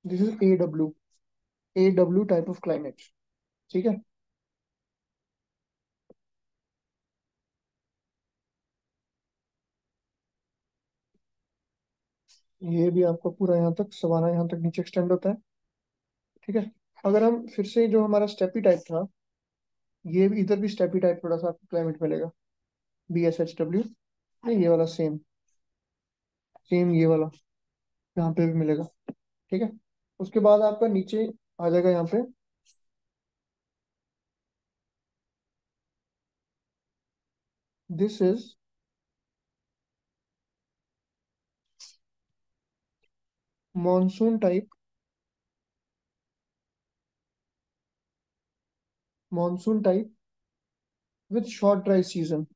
this is AW type of climate. ठीक है। ये भी आपका पूरा यहाँ तक सवाना, यहाँ तक नीचे एक्सटेंड होता है। ठीक है। अगर हम फिर से जो हमारा स्टेपी टाइप था, ये भी इधर भी स्टेपी टाइप थोड़ा सा आपको क्लाइमेट मिलेगा, BSHW। ये वाला सेम, सेम ये वाला यहाँ पे भी मिलेगा। ठीक है। उसके बाद आपका नीचे आ जाएगा यहाँ पे, this is monsoon type, monsoon type with short dry season.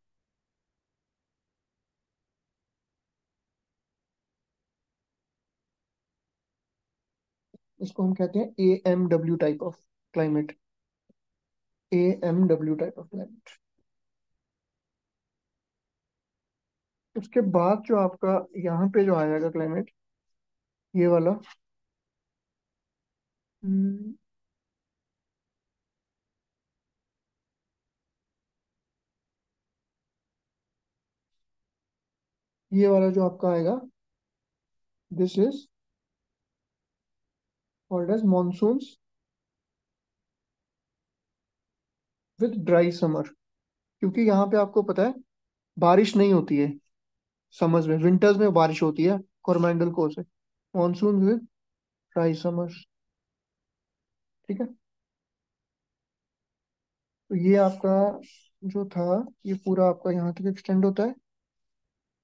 इसको हम कहते हैं AMW type of climate, AMW type of climate. उसके बाद जो आपका यहाँ पे जो आ जाएगा क्लाइमेट, ये वाला, हम्म, ये वाला जो आपका आएगा, this is called as monsoons with dry summer. क्योंकि यहाँ पे आपको पता है बारिश नहीं होती है समर्स में, विंटर्स में बारिश होती है कोरमेंडल को से। Monsoon with dry summers. ठीक है। तो ये आपका जो था, ये पूरा आपका यहाँ तक एक्सटेंड होता है।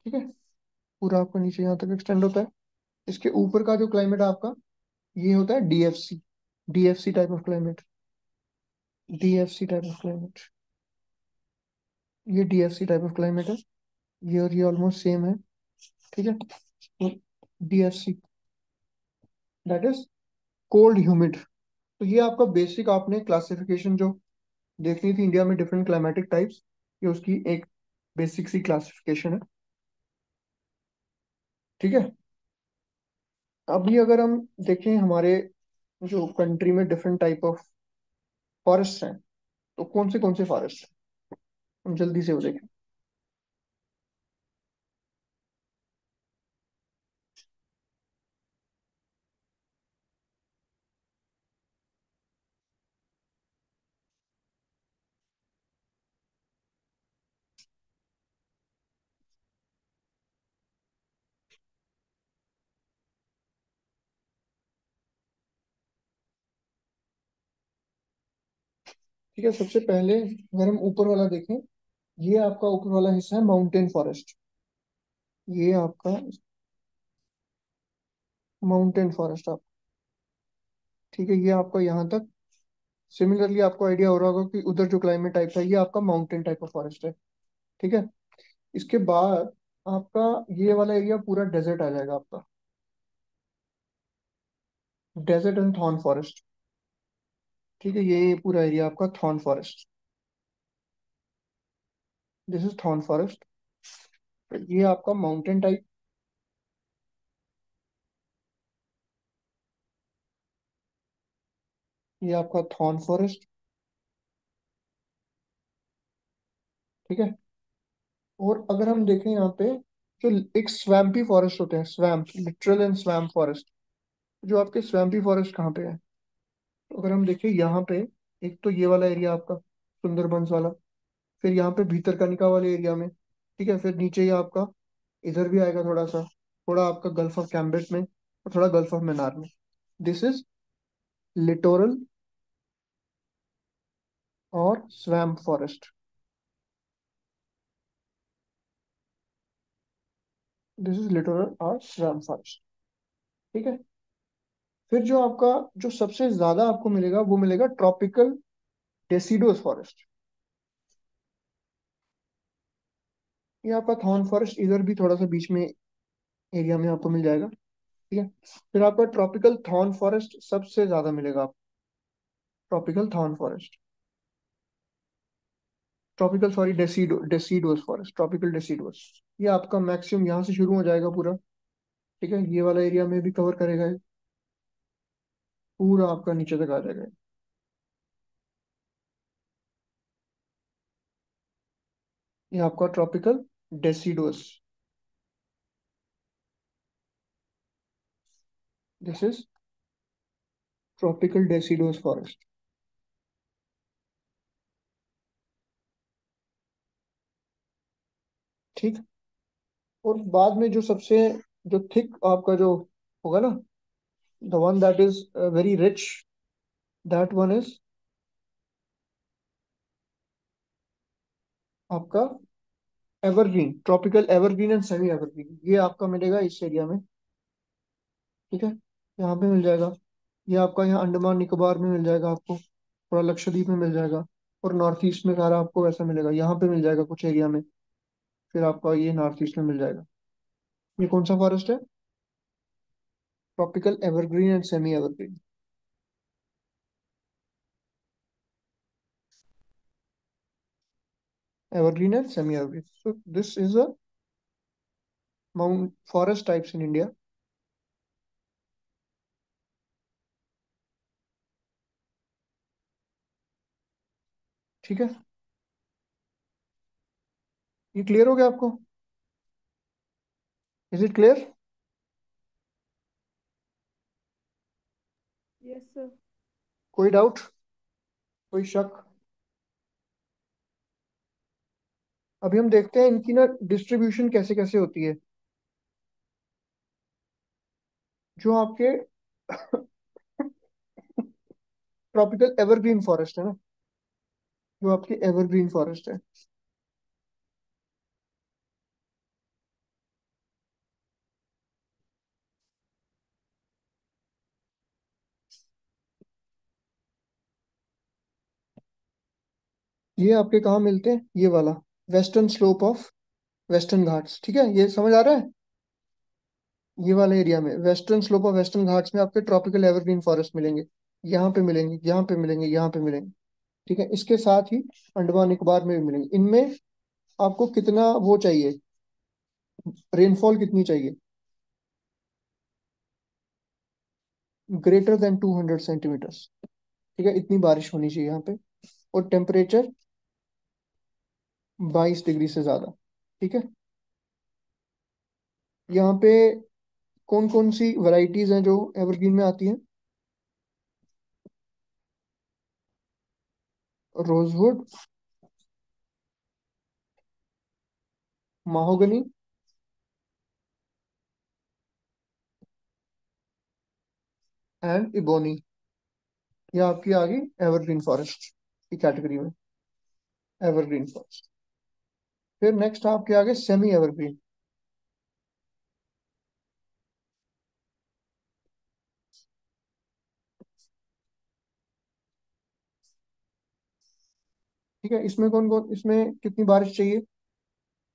ठीक है। पूरा आपका नीचे यहाँ तक एक्सटेंड होता है। इसके ऊपर का जो क्लाइमेट आपका, ये होता है DFC type of climate, DFC type of climate. ये DFC टाइप ऑफ क्लाइमेट है। ये और ये ऑलमोस्ट सेम है। ठीक है। तो DFC, that is cold humid. तो ये आपका बेसिक आपने क्लासिफिकेशन जो देखनी थी इंडिया में डिफरेंट क्लाइमेटिक टाइप्स, ये उसकी एक बेसिक सी क्लासिफिकेशन है। ठीक है। अभी अगर हम देखें हमारे जो कंट्री में डिफरेंट टाइप ऑफ फॉरेस्ट हैं, तो कौन से फॉरेस्ट हैं, हम जल्दी से वो देखें। ठीक है। सबसे पहले अगर हम ऊपर वाला देखें, ये आपका ऊपर वाला हिस्सा है माउंटेन फॉरेस्ट। ये आपका माउंटेन फॉरेस्ट आप, ठीक है, ये आपका यहाँ तक। सिमिलरली आपको आइडिया हो रहा होगा कि उधर जो क्लाइमेट टाइप था, ये आपका माउंटेन टाइप ऑफ फॉरेस्ट है। ठीक है। इसके बाद आपका ये वाला एरिया पूरा डेजर्ट आ जाएगा आपका, डेजर्ट एंड थॉर्न फॉरेस्ट। ठीक है। ये पूरा एरिया आपका thorn forest, this is thorn forest. ये आपका माउंटेन टाइप, ये आपका थॉर्न फॉरेस्ट। ठीक है। और अगर हम देखें यहाँ पे, जो एक स्वैम्पी फॉरेस्ट होते हैं, swamp, literal and swamp forest. जो आपके स्वैम्पी फॉरेस्ट कहाँ पे है, तो अगर हम देखें यहाँ पे, एक तो ये वाला एरिया आपका सुंदरबंस वाला, फिर यहाँ पे भीतरकनिका वाले एरिया में, ठीक है, फिर नीचे ही आपका इधर भी आएगा थोड़ा सा, थोड़ा आपका गल्फ ऑफ कैम्ब्रिज में और थोड़ा गल्फ ऑफ मन्नार में। दिस इज लिटोरल और swamp forest. This is littoral और स्वैम्प फॉरेस्ट। ठीक है, फिर जो आपका, जो सबसे ज्यादा आपको मिलेगा वो मिलेगा ट्रॉपिकल डेसिडुअस फॉरेस्ट। ये आपका थॉर्न फॉरेस्ट इधर भी थोड़ा सा बीच में एरिया में आपको मिल जाएगा। ठीक है, फिर आपका ट्रॉपिकल थॉर्न फॉरेस्ट सबसे ज्यादा मिलेगा आपको। Tropical thorn forest, tropical sorry deciduous forest, tropical deciduous. ये आपका मैक्सिमम यहाँ से शुरू हो जाएगा पूरा। ठीक है, ये वाला एरिया में भी कवर करेगा ये, पूरा आपका नीचे तक आ जाएगा। ये आपका tropical deciduous. This is tropical deciduous forest. ठीक, और बाद में जो सबसे, जो थिक आपका जो होगा ना, the one that is very rich, that one is आपका evergreen, tropical evergreen and semi evergreen. ये आपका मिलेगा इस एरिया में। ठीक है, यहाँ पे मिल जाएगा। ये आपका यहाँ अंडमान निकोबार में मिल जाएगा आपको, थोड़ा लक्षद्वीप में मिल जाएगा, और नॉर्थ ईस्ट में सारा आपको वैसा मिलेगा। यहाँ पे मिल जाएगा कुछ एरिया में, फिर आपका ये नॉर्थ ईस्ट में मिल जाएगा। ये कौन सा फॉरेस्ट है? Tropical evergreen and semi evergreen. Evergreen and semi evergreen, so this is a mount forest types in India. ठीक है, ये क्लियर हो गया आपको? Is it clear? Yes sir. कोई डाउट, कोई शक? अभी हम देखते हैं इनकी ना डिस्ट्रीब्यूशन कैसे कैसे होती है। जो आपके ट्रॉपिकल एवरग्रीन फॉरेस्ट है ना, जो आपकी एवरग्रीन फॉरेस्ट है, ये आपके कहाँ मिलते हैं? ये वाला western slope of western Ghats. ठीक है, ये समझ आ रहा है? ये वाले एरिया में western slope of western Ghats में आपके ट्रॉपिकल एवरग्रीन फॉरेस्ट मिलेंगे। यहाँ पे मिलेंगे, यहाँ पे मिलेंगे, यहाँ पे मिलेंगे। ठीक है, इसके साथ ही अंडमान निकोबार में भी मिलेंगे। इनमें आपको कितना वो चाहिए, रेनफॉल कितनी चाहिए? Greater than 200 centimetres. ठीक है, इतनी बारिश होनी चाहिए यहाँ पे, और टेम्परेचर 22 डिग्री से ज्यादा। ठीक है, यहाँ पे कौन कौन सी वैरायटीज हैं जो एवरग्रीन में आती हैं? Rosewood, mahogany, and ebony. ये आपकी आ गई एवरग्रीन फॉरेस्ट की कैटेगरी में, एवरग्रीन फॉरेस्ट। फिर नेक्स्ट आपके आगे सेमी एवरग्रीन। ठीक है, इसमें कौन कौन, इसमें कितनी बारिश चाहिए?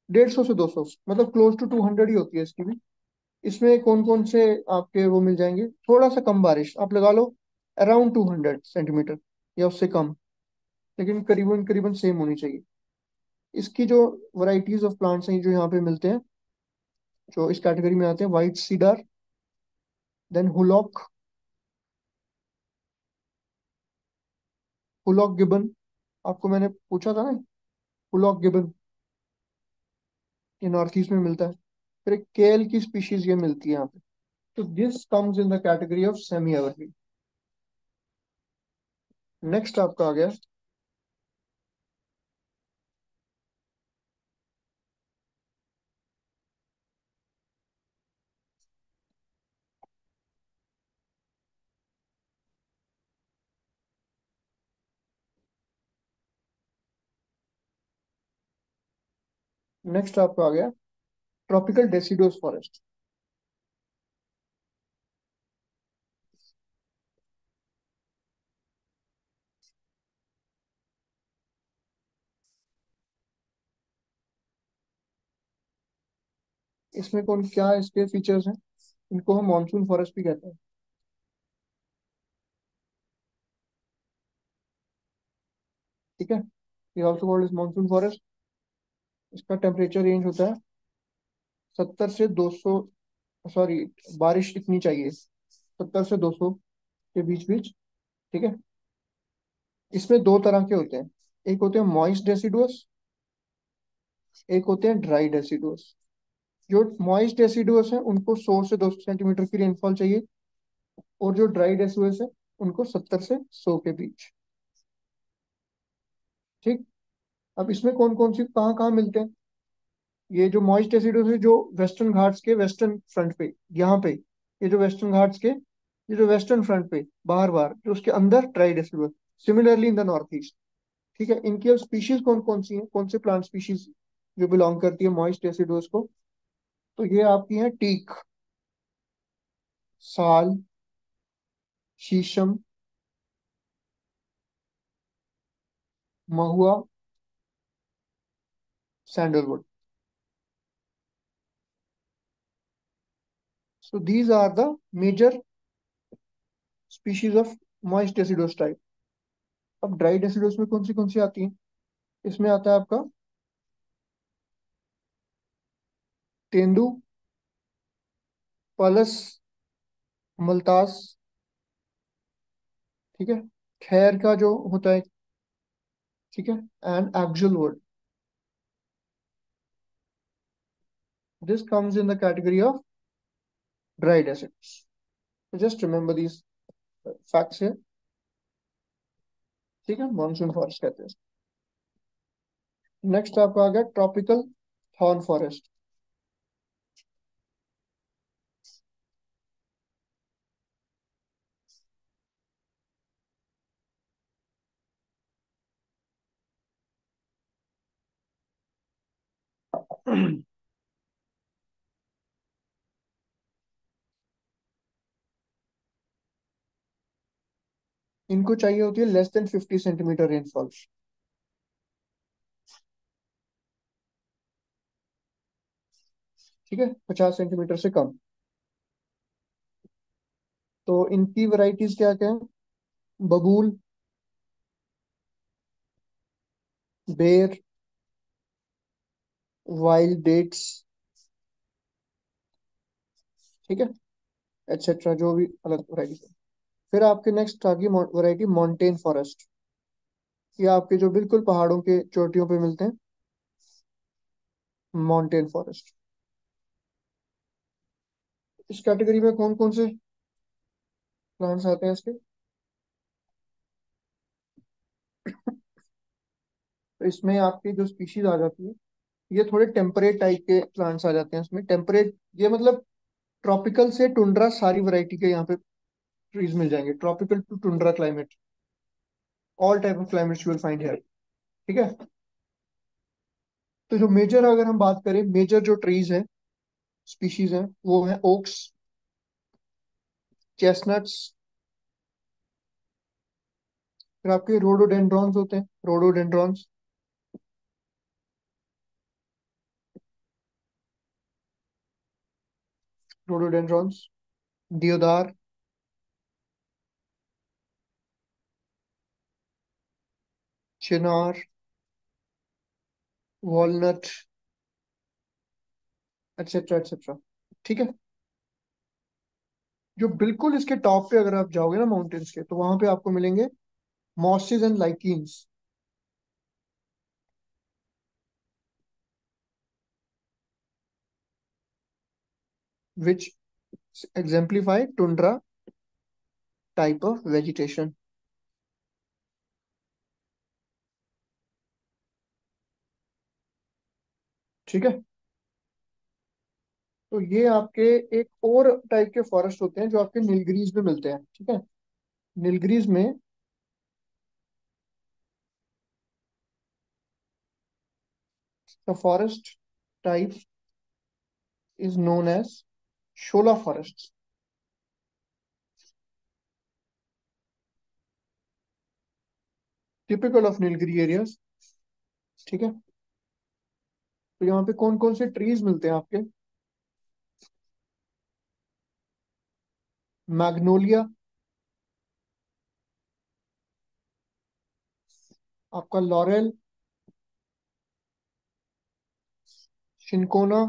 150 से 200, मतलब क्लोज टू 200 ही होती है इसकी भी। इसमें कौन कौन से आपके वो मिल जाएंगे? थोड़ा सा कम बारिश आप लगा लो, अराउंड 200 सेंटीमीटर या उससे कम, लेकिन करीबन करीबन सेम होनी चाहिए। इसकी जो वैरायटीज ऑफ प्लांट्स हैं जो यहाँ पे मिलते हैं, जो इस कैटेगरी में आते हैं, white cedar, then hoolock, hoolock gibbon. आपको मैंने पूछा था ना, हुलॉक गिबन, ये नॉर्थ ईस्ट में मिलता है। फिर एक केल की स्पीशीज ये मिलती है यहाँ पे। तो this comes in the category of semi evergreen. Next आपका आ गया, नेक्स्ट आपका आ गया ट्रॉपिकल डेसिडुअस फॉरेस्ट। इसमें कौन क्या इसके फीचर्स हैं? इनको हम मॉनसून फॉरेस्ट भी कहते हैं। ठीक है, ये also called is monsoon forest. इसका टेम्परेचर रेंज होता है 70 से 200, सॉरी, बारिश इतनी चाहिए 70 से 200 के बीच बीच। ठीक है, इसमें दो तरह के होते हैं, एक होते हैं मॉइस्ट डेसिडुअस, एक होते हैं ड्राई डेसिडुअस। जो मॉइस्ट डेसिडुअस है उनको 100 से 200 सेंटीमीटर की रेनफॉल चाहिए, और जो ड्राई डेसिडुअस है उनको 70 से 100 के बीच। ठीक, अब इसमें कौन कौन सी कहाँ कहाँ मिलते हैं? ये जो मॉइस्ट डेसिडुअस है जो वेस्टर्न घाट्स के वेस्टर्न फ्रंट पे, यहाँ पे, ये जो वेस्टर्न घाट्स के, ये जो वेस्टर्न फ्रंट पे बाहर बाहर जो उसके अंदर dry deciduous, similarly in the north east. ठीक है, इनकी अब स्पीशीज कौन कौन सी हैं, कौन से प्लांट स्पीशीज जो बिलोंग करती है मॉइस्ट डेसिडुअस को? तो ये आपकी है टीक, साल, शीशम, महुआ, sandalwood. So these are the major species of moist deciduous type. अब ड्राई डेसिडुअस में कौन सी आती है? इसमें आता है आपका तेंदू, पलस, मलतास। ठीक है, खैर का जो होता है। ठीक है, and axle wood. This comes in the category of dry deciduous. Just remember these facts है। ठीक है, मॉनसून फॉरेस्ट कहते हैं। नेक्स्ट आपका आ गया ट्रॉपिकल थॉर्न फॉरेस्ट। इनको चाहिए होती है लेस देन 50 सेंटीमीटर रेनफॉल। ठीक है, 50 सेंटीमीटर से कम। तो इनकी वैरायटीज क्या क्या है? बबूल, बेर, वाइल्ड डेट्स। ठीक है, एक्सेट्रा जो भी अलग वैरायटी है। फिर आपके नेक्स्ट आ गई वैरायटी माउंटेन फॉरेस्ट। ये आपके जो बिल्कुल पहाड़ों के चोटियों पे मिलते हैं, माउंटेन फॉरेस्ट। इस कैटेगरी में कौन कौन से प्लांट्स आते हैं इसके? तो इसमें आपकी जो स्पीशीज आ जाती है, ये थोड़े टेम्परेट टाइप के प्लांट्स आ जाते हैं इसमें। टेम्परेट ये मतलब ट्रॉपिकल से टुंड्रा सारी वैरायटी के यहाँ पे ट्रीज मिल जाएंगे। Tropical to tundra climate, all type of climates you will find here. ठीक है, तो जो मेजर अगर हम बात करें, मेजर जो ट्रीज हैं, स्पीशीज हैं, वो है ओक्स, चेस्टनट्स। फिर आपके रोडोडेंड्रॉन्स होते हैं, रोडोडेंड्रॉन्स, रोडोडेंड्रॉन्स, दियोदार, चिनार, वॉलनट, एक्सेट्रा एक्सेट्रा। ठीक है, जो बिल्कुल इसके टॉप पे अगर आप जाओगे ना माउंटेन्स के, तो वहां पे आपको मिलेंगे mosses and lichens, which exemplify tundra type of vegetation। ठीक है, तो ये आपके एक और टाइप के फॉरेस्ट होते हैं जो आपके नीलगिरीज में मिलते हैं। ठीक है, नीलगिरीज में the forest type is known as shola forests. Typical of Nilgiri areas. ठीक है, तो यहाँ पे कौन कौन से ट्रीज मिलते हैं आपके? मैग्नोलिया, आपका लॉरेल, शिनकोना,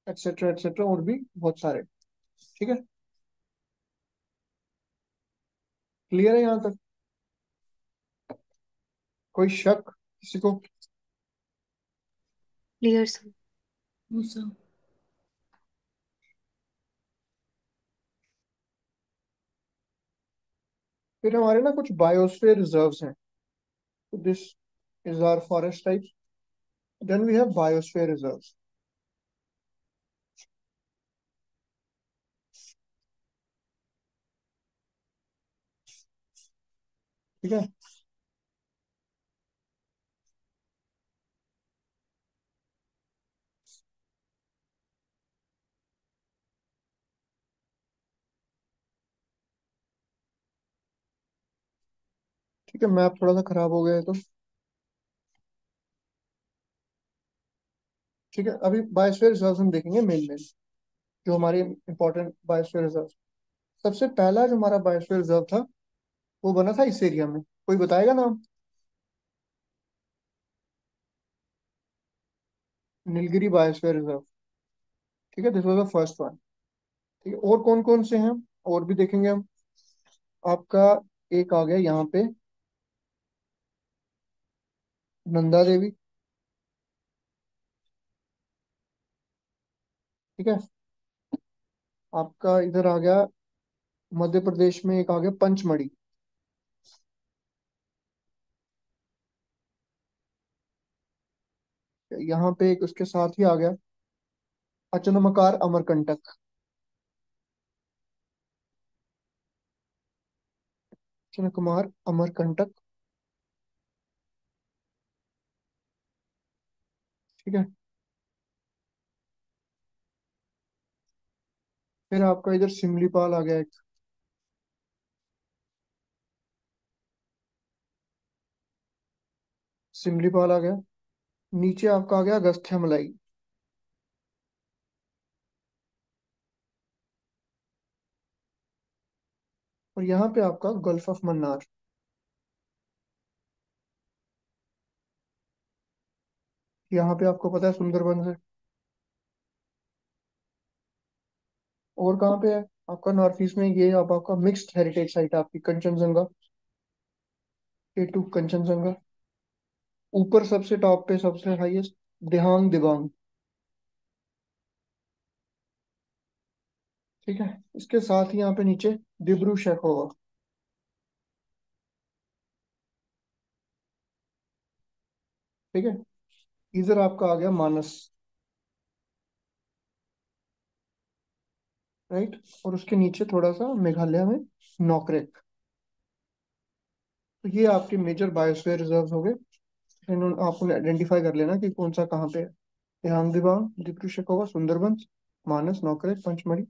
एटसेट्रा एटसेट्रा, और भी बहुत सारे. ठीक है, क्लियर है यहाँ तक? कोई शक किसी को? Clear sir. मूसा। फिर हमारे ना कुछ बायोस्फीयर रिजर्व्स हैं. तो this is our forest type. Then we have biosphere reserves. ठीक है, ठीक है, मैप थोड़ा सा खराब हो गया है तो. ठीक है, अभी बायोस्फीयर रिजर्व्स हम देखेंगे मेन मेन, जो हमारे इंपॉर्टेंट बायोस्फीयर रिजर्व. सबसे पहला जो हमारा बायोस्फीयर रिजर्व था वो बना था इस एरिया में. कोई बताएगा नाम? Nilgiri biosphere reserve. ठीक है, this was the first one. ठीक है, और कौन कौन से हैं और भी देखेंगे हम. आपका एक आ गया यहाँ पे, नंदा देवी. ठीक है, आपका इधर आ गया मध्य प्रदेश में, एक आ गया पंचमढ़ी. यहाँ पे एक उसके साथ ही आ गया अचनमकार अमरकंटक. अचनकुमार अमरकंटक. ठीक है, फिर आपका इधर सिमलीपाल आ गया एक. सिमलीपाल आ गया. नीचे आपका आ गया अगस्त्य मलाई. और यहाँ पे आपका गल्फ ऑफ मन्नार. यहाँ पे आपको पता है सुंदरबन है. और कहाँ पे है? आपका नॉर्थ ईस्ट में ये अब आपका मिक्स्ड हेरिटेज साइट है आपकी, कंचनजंगा. K2 कंचनजंगा. ऊपर सबसे टॉप पे सबसे हाईएस्ट दिहांग दिबांग. ठीक है, इसके साथ ही यहाँ पे नीचे दिब्रू सैखोवा. ठीक है, इधर आपका आ गया मानस. राइट, और उसके नीचे थोड़ा सा मेघालय में नॉकरेक. तो ये आपके मेजर बायोस्फीयर रिजर्व हो गए. इन्होंने आपको आइडेंटिफाई कर लेना कि कौन सा कहाँ पे है. Dihang Dibang, Dibru Saikhowa, Sundarban, Manas, Nokrek, Pachmarhi,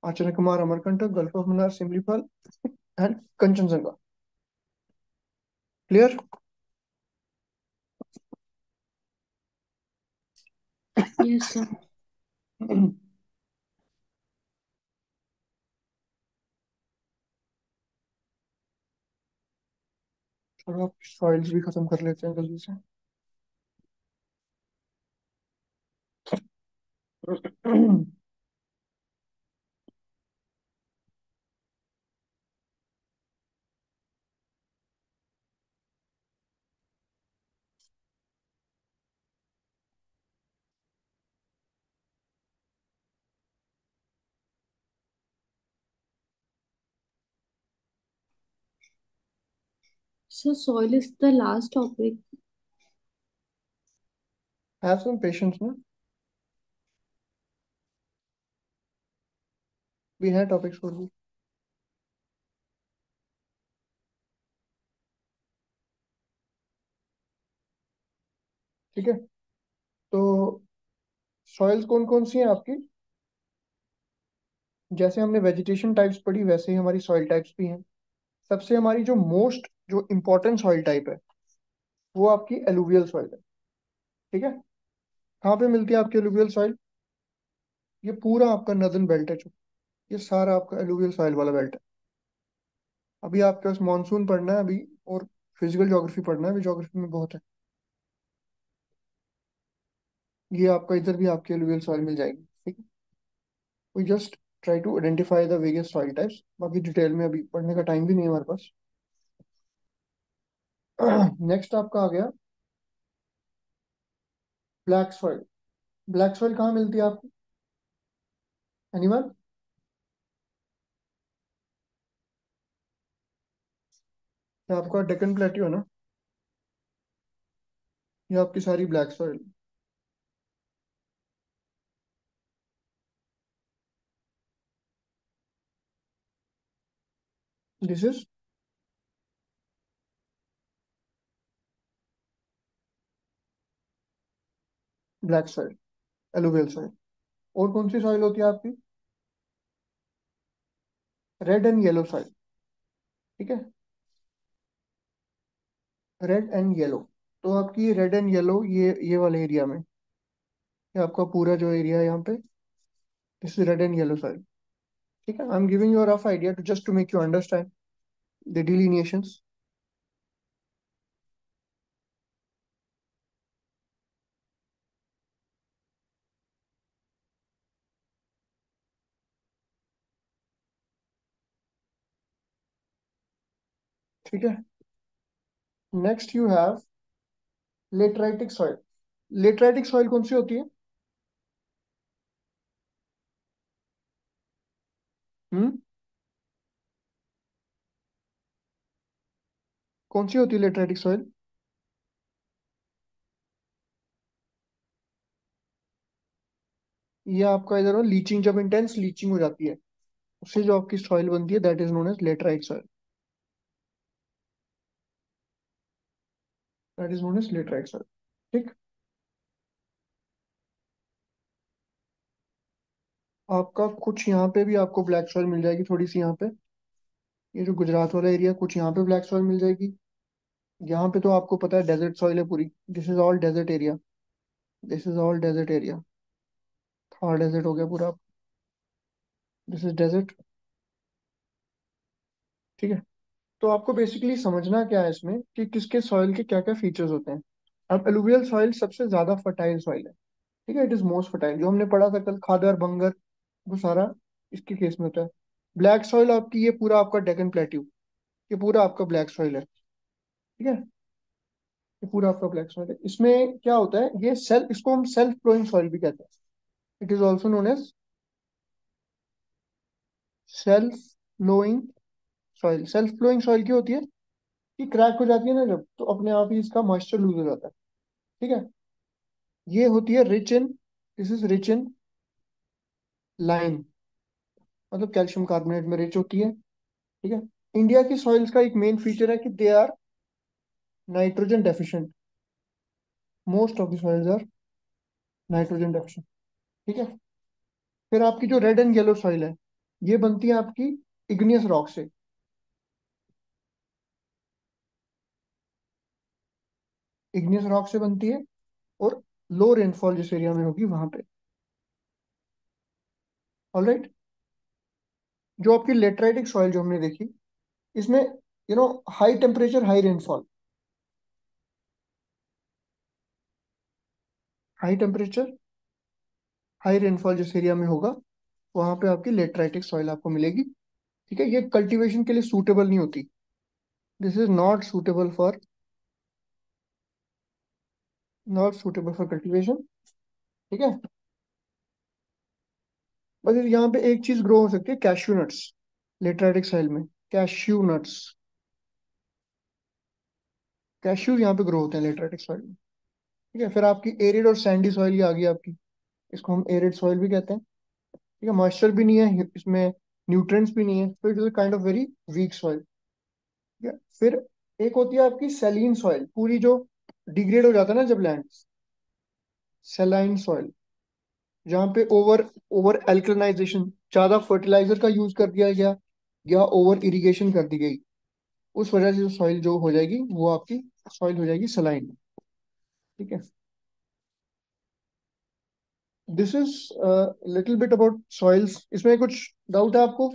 Achanakmar Amarkantak, gulf of Mannar, Similipal and Kanchenjunga. Clear? Yes sir. चलो आप फाइल्स भी खत्म कर लेते हैं जल्दी से. Sir soil is the last topic. Have some patience ना. We have topics for you. ठीक है। तो सॉइल्स कौन कौन सी हैं आपकी? जैसे हमने वेजिटेशन टाइप्स पढ़ी वैसे ही हमारी सॉइल टाइप्स भी हैं। सबसे हमारी जो मोस्ट जो इम्पोर्टेंट सॉइल टाइप है वो आपकी एलुवियल सॉइल है। ठीक है। कहाँ पे मिलती है आपकी एलुवियल सॉइल? ये पूरा आपका नदर्न बेल्ट है जो, ये सारा आपका एलुवियल सॉइल वाला बेल्ट है। अभी आपके पास मानसून पढ़ना है अभी, और फिजिकल ज्योग्राफी पढ़ना है अभी, ज्योग्राफी में बहुत है। ये आपका इधर भी आपकी एलुवियल सॉइल मिल जाएगी। ठीक है। We just try to identify the various soil types, बाकी डिटेल में अभी पढ़ने का टाइम भी नहीं है हमारे पास। नेक्स्ट आपका आ गया ब्लैक सॉइल। ब्लैक सॉइल कहाँ मिलती है आपको? एनीवन? ये आपका डेक्कन प्लेट्यू है ना, ये आपकी सारी black soil. This is black soil, alluvial soil. और कौन सी सॉइल होती है आपकी? Red and yellow soil. ठीक है। Red and yellow. तो आपकी रेड एंड येलो ये वाले एरिया में, ये आपका पूरा जो एरिया है यहाँ पे, this is red and yellow soil. ठीक है। I am giving you a rough idea to just to make you understand the delineations. ठीक है। Next you have lateritic soil. Lateritic soil कौन सी होती है? हम्म, कौन सी होती है लेटराइटिक सॉइल? ये आपका इधर हो लीचिंग, जब इंटेंस लीचिंग हो जाती है उससे जो आपकी सॉइल बनती है that is known as laterite soil. That is known as laterite soil. ठीक। आपका कुछ यहाँ पे भी आपको ब्लैक सॉइल मिल जाएगी थोड़ी सी यहाँ पे, ये जो गुजरात वाला एरिया, कुछ यहाँ पे ब्लैक सॉइल मिल जाएगी। यहाँ पे तो आपको पता है डेजर्ट सॉइल है पूरी, this is all desert area, this is all desert area. Thar desert हो गया पूरा, दिस इज डेजर्ट। ठीक है। तो आपको बेसिकली समझना क्या है इसमें कि किसके सॉइल के क्या क्या फीचर्स होते हैं। अब एलुवियल सॉइल सबसे ज्यादा फर्टाइल सॉइल है। ठीक है, इट इज मोस्ट फर्टाइल, जो हमने पढ़ा था कल खादर बंगर, वो सारा इसके केस में होता है। ब्लैक सॉइल आपकी ये पूरा आपका डेक्कन प्लेट्यू, ये पूरा आपका ब्लैक सॉइल है। ठीक है। ये पूरा आपका ब्लैक सॉइल है। इसमें क्या होता है, ये सेल्फ, इसको हम सेल्फ फ्लोइंग सॉइल भी कहते हैं। It is also known as self flowing soil. Self flowing soil क्या होती है कि क्रैक हो जाती है ना जब, तो अपने आप ही इसका मॉइस्चर लूज हो जाता है। ठीक है। ये होती है rich in, this is rich in lime, मतलब कैल्शियम कार्बोनेट में रिच होती है। ठीक है। इंडिया की सॉइल्स का एक मेन फीचर है कि they are nitrogen deficient, most of the soils are nitrogen deficient. ठीक है। फिर आपकी जो रेड एंड येलो सॉइल है ये बनती है आपकी इग्नियस रॉक से, इग्नियस रॉक से बनती है, और लो रेनफॉल जिस एरिया में होगी वहां पे। ऑलराइट। जो आपकी लेटराइटिक सॉइल जो हमने देखी, इसमें high temperature high rainfall, high temperature high rainfall जिस एरिया में होगा वहां पे आपकी लेटराइटिक सॉइल आपको मिलेगी। ठीक है। ये कल्टीवेशन के लिए सूटेबल नहीं होती, this is not suitable for, not suitable for cultivation. ठीक है। बस यहाँ पे एक चीज ग्रो हो सकती है, कैश्यू नट्स, लेटराइटिक सॉइल में कैश्यू नट्स, कैश्यूज यहाँ पे ग्रो होते हैं लेटराइटिक सॉइल में। ठीक है। फिर आपकी एरिड और सैंडी सॉइल ये आ गई आपकी, इसको हम एरिड सॉइल भी कहते हैं। ठीक है। मॉइस्चर भी नहीं है इसमें, न्यूट्रिएंट्स भी नहीं है, तो it is kind of very weak soil. ठीक है। फिर एक होती है आपकी सैलीन सॉइल, पूरी जो डिग्रेड हो जाता है ना जब लैंड, सेलाइन सॉइल, जहाँ पे ओवर ओवर एल्कलाइजेशन, ज्यादा फर्टिलाइजर का यूज कर दिया गया या ओवर इरिगेशन कर दी गई, उस वजह से जो सॉइल जो हो जाएगी वो आपकी सॉइल हो जाएगी सलाइन। ठीक है, this is little bit about soils. इसमें कुछ डाउट है आपको?